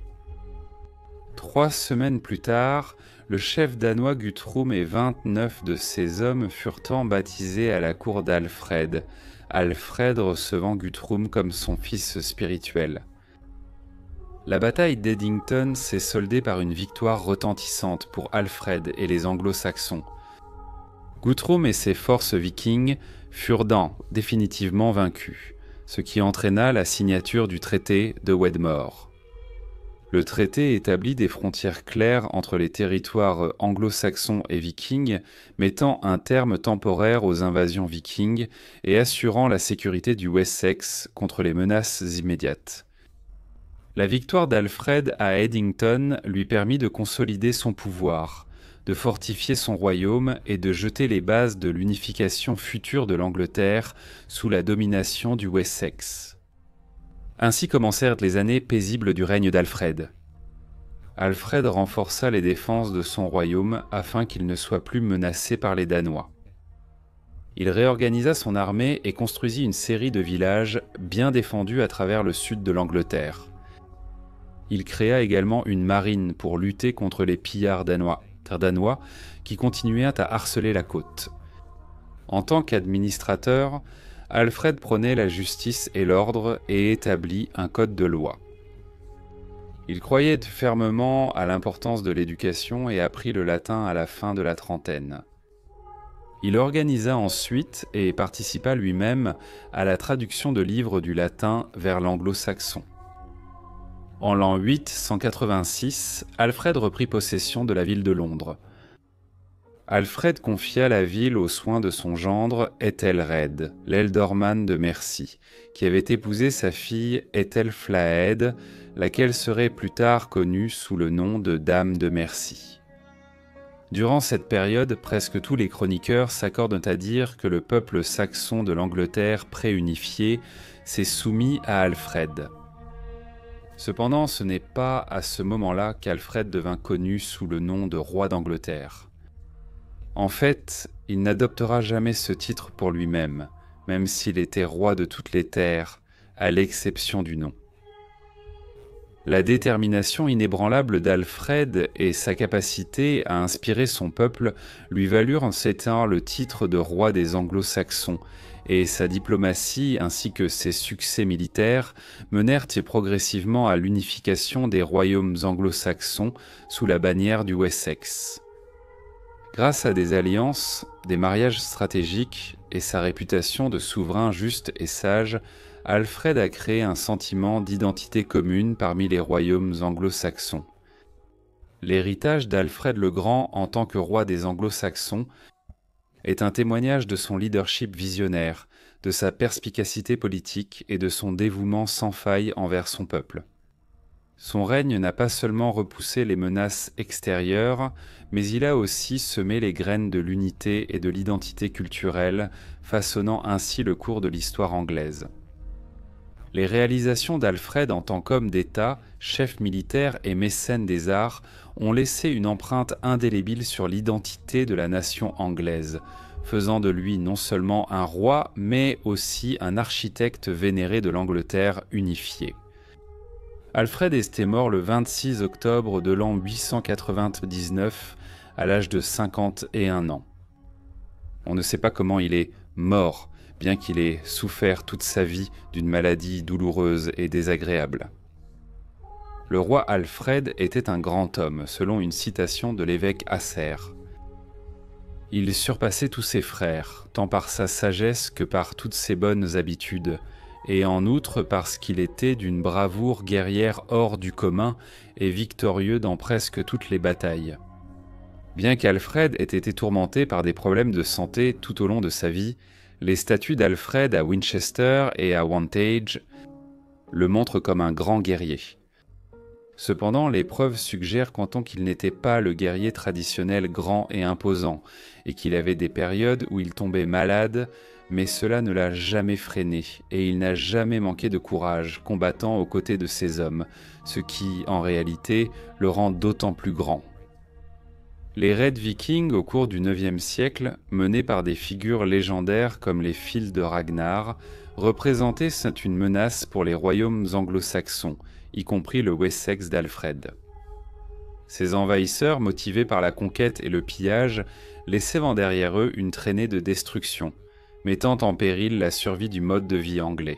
3 semaines plus tard, le chef danois Guthrum et 29 de ses hommes furent baptisés à la cour d'Alfred, Alfred recevant Guthrum comme son fils spirituel. La bataille d'Eddington s'est soldée par une victoire retentissante pour Alfred et les Anglo-Saxons. Guthrum et ses forces vikings furent définitivement vaincus, ce qui entraîna la signature du traité de Wedmore. Le traité établit des frontières claires entre les territoires anglo-saxons et vikings, mettant un terme temporaire aux invasions vikings et assurant la sécurité du Wessex contre les menaces immédiates. La victoire d'Alfred à Eddington lui permit de consolider son pouvoir, de fortifier son royaume et de jeter les bases de l'unification future de l'Angleterre sous la domination du Wessex. Ainsi commencèrent les années paisibles du règne d'Alfred. Alfred renforça les défenses de son royaume afin qu'il ne soit plus menacé par les Danois. Il réorganisa son armée et construisit une série de villages bien défendus à travers le sud de l'Angleterre. Il créa également une marine pour lutter contre les pillards danois qui continuaient à harceler la côte. En tant qu'administrateur, Alfred prônait la justice et l'ordre et établit un code de loi. Il croyait fermement à l'importance de l'éducation et apprit le latin à la fin de la trentaine. Il organisa ensuite et participa lui-même à la traduction de livres du latin vers l'anglo-saxon. En l'an 886, Alfred reprit possession de la ville de Londres. Alfred confia la ville aux soins de son gendre Ethelred, l'ealdorman de Mercie, qui avait épousé sa fille Ethelflaed, laquelle serait plus tard connue sous le nom de Dame de Mercie. Durant cette période, presque tous les chroniqueurs s'accordent à dire que le peuple saxon de l'Angleterre préunifiée s'est soumis à Alfred. Cependant, ce n'est pas à ce moment-là qu'Alfred devint connu sous le nom de roi d'Angleterre. En fait, il n'adoptera jamais ce titre pour lui-même, même s'il était roi de toutes les terres, à l'exception du nom. La détermination inébranlable d'Alfred et sa capacité à inspirer son peuple lui valurent en ces temps le titre de roi des Anglo-Saxons, et sa diplomatie ainsi que ses succès militaires menèrent progressivement à l'unification des royaumes anglo-saxons sous la bannière du Wessex. Grâce à des alliances, des mariages stratégiques et sa réputation de souverain juste et sage, Alfred a créé un sentiment d'identité commune parmi les royaumes anglo-saxons. L'héritage d'Alfred le Grand en tant que roi des Anglo-Saxons est un témoignage de son leadership visionnaire, de sa perspicacité politique et de son dévouement sans faille envers son peuple. Son règne n'a pas seulement repoussé les menaces extérieures, mais il a aussi semé les graines de l'unité et de l'identité culturelle, façonnant ainsi le cours de l'histoire anglaise. Les réalisations d'Alfred en tant qu'homme d'État, chef militaire et mécène des arts ont laissé une empreinte indélébile sur l'identité de la nation anglaise, faisant de lui non seulement un roi, mais aussi un architecte vénéré de l'Angleterre unifiée. Alfred était mort le 26 octobre de l'an 899, à l'âge de 51 ans. On ne sait pas comment il est mort, bien qu'il ait souffert toute sa vie d'une maladie douloureuse et désagréable. Le roi Alfred était un grand homme, selon une citation de l'évêque Asser. Il surpassait tous ses frères, tant par sa sagesse que par toutes ses bonnes habitudes, et en outre parce qu'il était d'une bravoure guerrière hors du commun et victorieux dans presque toutes les batailles. Bien qu'Alfred ait été tourmenté par des problèmes de santé tout au long de sa vie, les statues d'Alfred à Winchester et à Wantage le montrent comme un grand guerrier. Cependant, les preuves suggèrent qu'en tant qu'il n'était pas le guerrier traditionnel grand et imposant, et qu'il avait des périodes où il tombait malade, mais cela ne l'a jamais freiné, et il n'a jamais manqué de courage, combattant aux côtés de ses hommes, ce qui, en réalité, le rend d'autant plus grand. Les raids vikings au cours du IXe siècle, menés par des figures légendaires comme les fils de Ragnar, représentaient une menace pour les royaumes anglo-saxons, y compris le Wessex d'Alfred. Ces envahisseurs, motivés par la conquête et le pillage, laissaient en derrière eux une traînée de destruction, mettant en péril la survie du mode de vie anglais.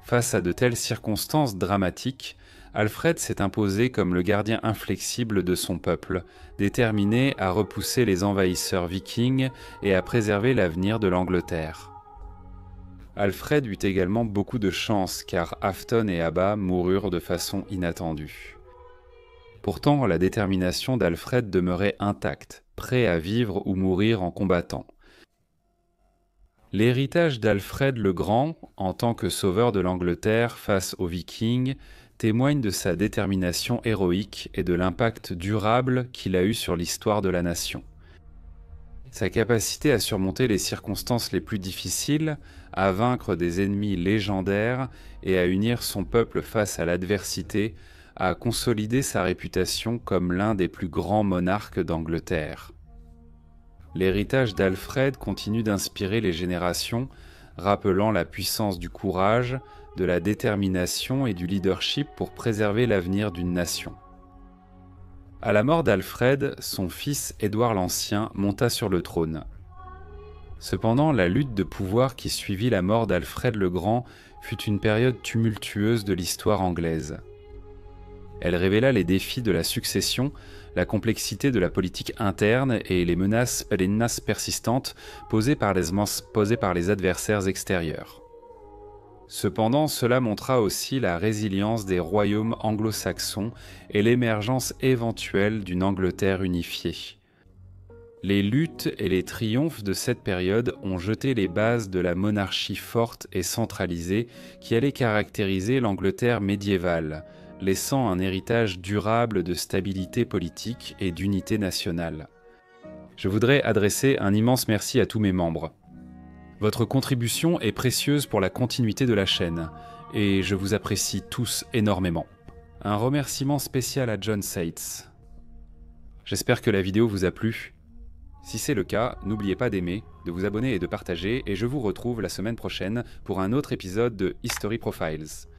Face à de telles circonstances dramatiques, Alfred s'est imposé comme le gardien inflexible de son peuple, déterminé à repousser les envahisseurs vikings et à préserver l'avenir de l'Angleterre. Alfred eut également beaucoup de chance car Afton et Abba moururent de façon inattendue. Pourtant, la détermination d'Alfred demeurait intacte, prêt à vivre ou mourir en combattant. L'héritage d'Alfred le Grand, en tant que sauveur de l'Angleterre face aux Vikings, témoigne de sa détermination héroïque et de l'impact durable qu'il a eu sur l'histoire de la nation. Sa capacité à surmonter les circonstances les plus difficiles, à vaincre des ennemis légendaires et à unir son peuple face à l'adversité, a consolidé sa réputation comme l'un des plus grands monarques d'Angleterre. L'héritage d'Alfred continue d'inspirer les générations, rappelant la puissance du courage, de la détermination et du leadership pour préserver l'avenir d'une nation. À la mort d'Alfred, son fils Édouard l'Ancien monta sur le trône. Cependant, la lutte de pouvoir qui suivit la mort d'Alfred le Grand fut une période tumultueuse de l'histoire anglaise. Elle révéla les défis de la succession, la complexité de la politique interne et les menaces persistantes posées par les adversaires extérieurs. Cependant, cela montra aussi la résilience des royaumes anglo-saxons et l'émergence éventuelle d'une Angleterre unifiée. Les luttes et les triomphes de cette période ont jeté les bases de la monarchie forte et centralisée qui allait caractériser l'Angleterre médiévale, laissant un héritage durable de stabilité politique et d'unité nationale. Je voudrais adresser un immense merci à tous mes membres. Votre contribution est précieuse pour la continuité de la chaîne, et je vous apprécie tous énormément. Un remerciement spécial à John Seitz. J'espère que la vidéo vous a plu. Si c'est le cas, n'oubliez pas d'aimer, de vous abonner et de partager, et je vous retrouve la semaine prochaine pour un autre épisode de History Profiles.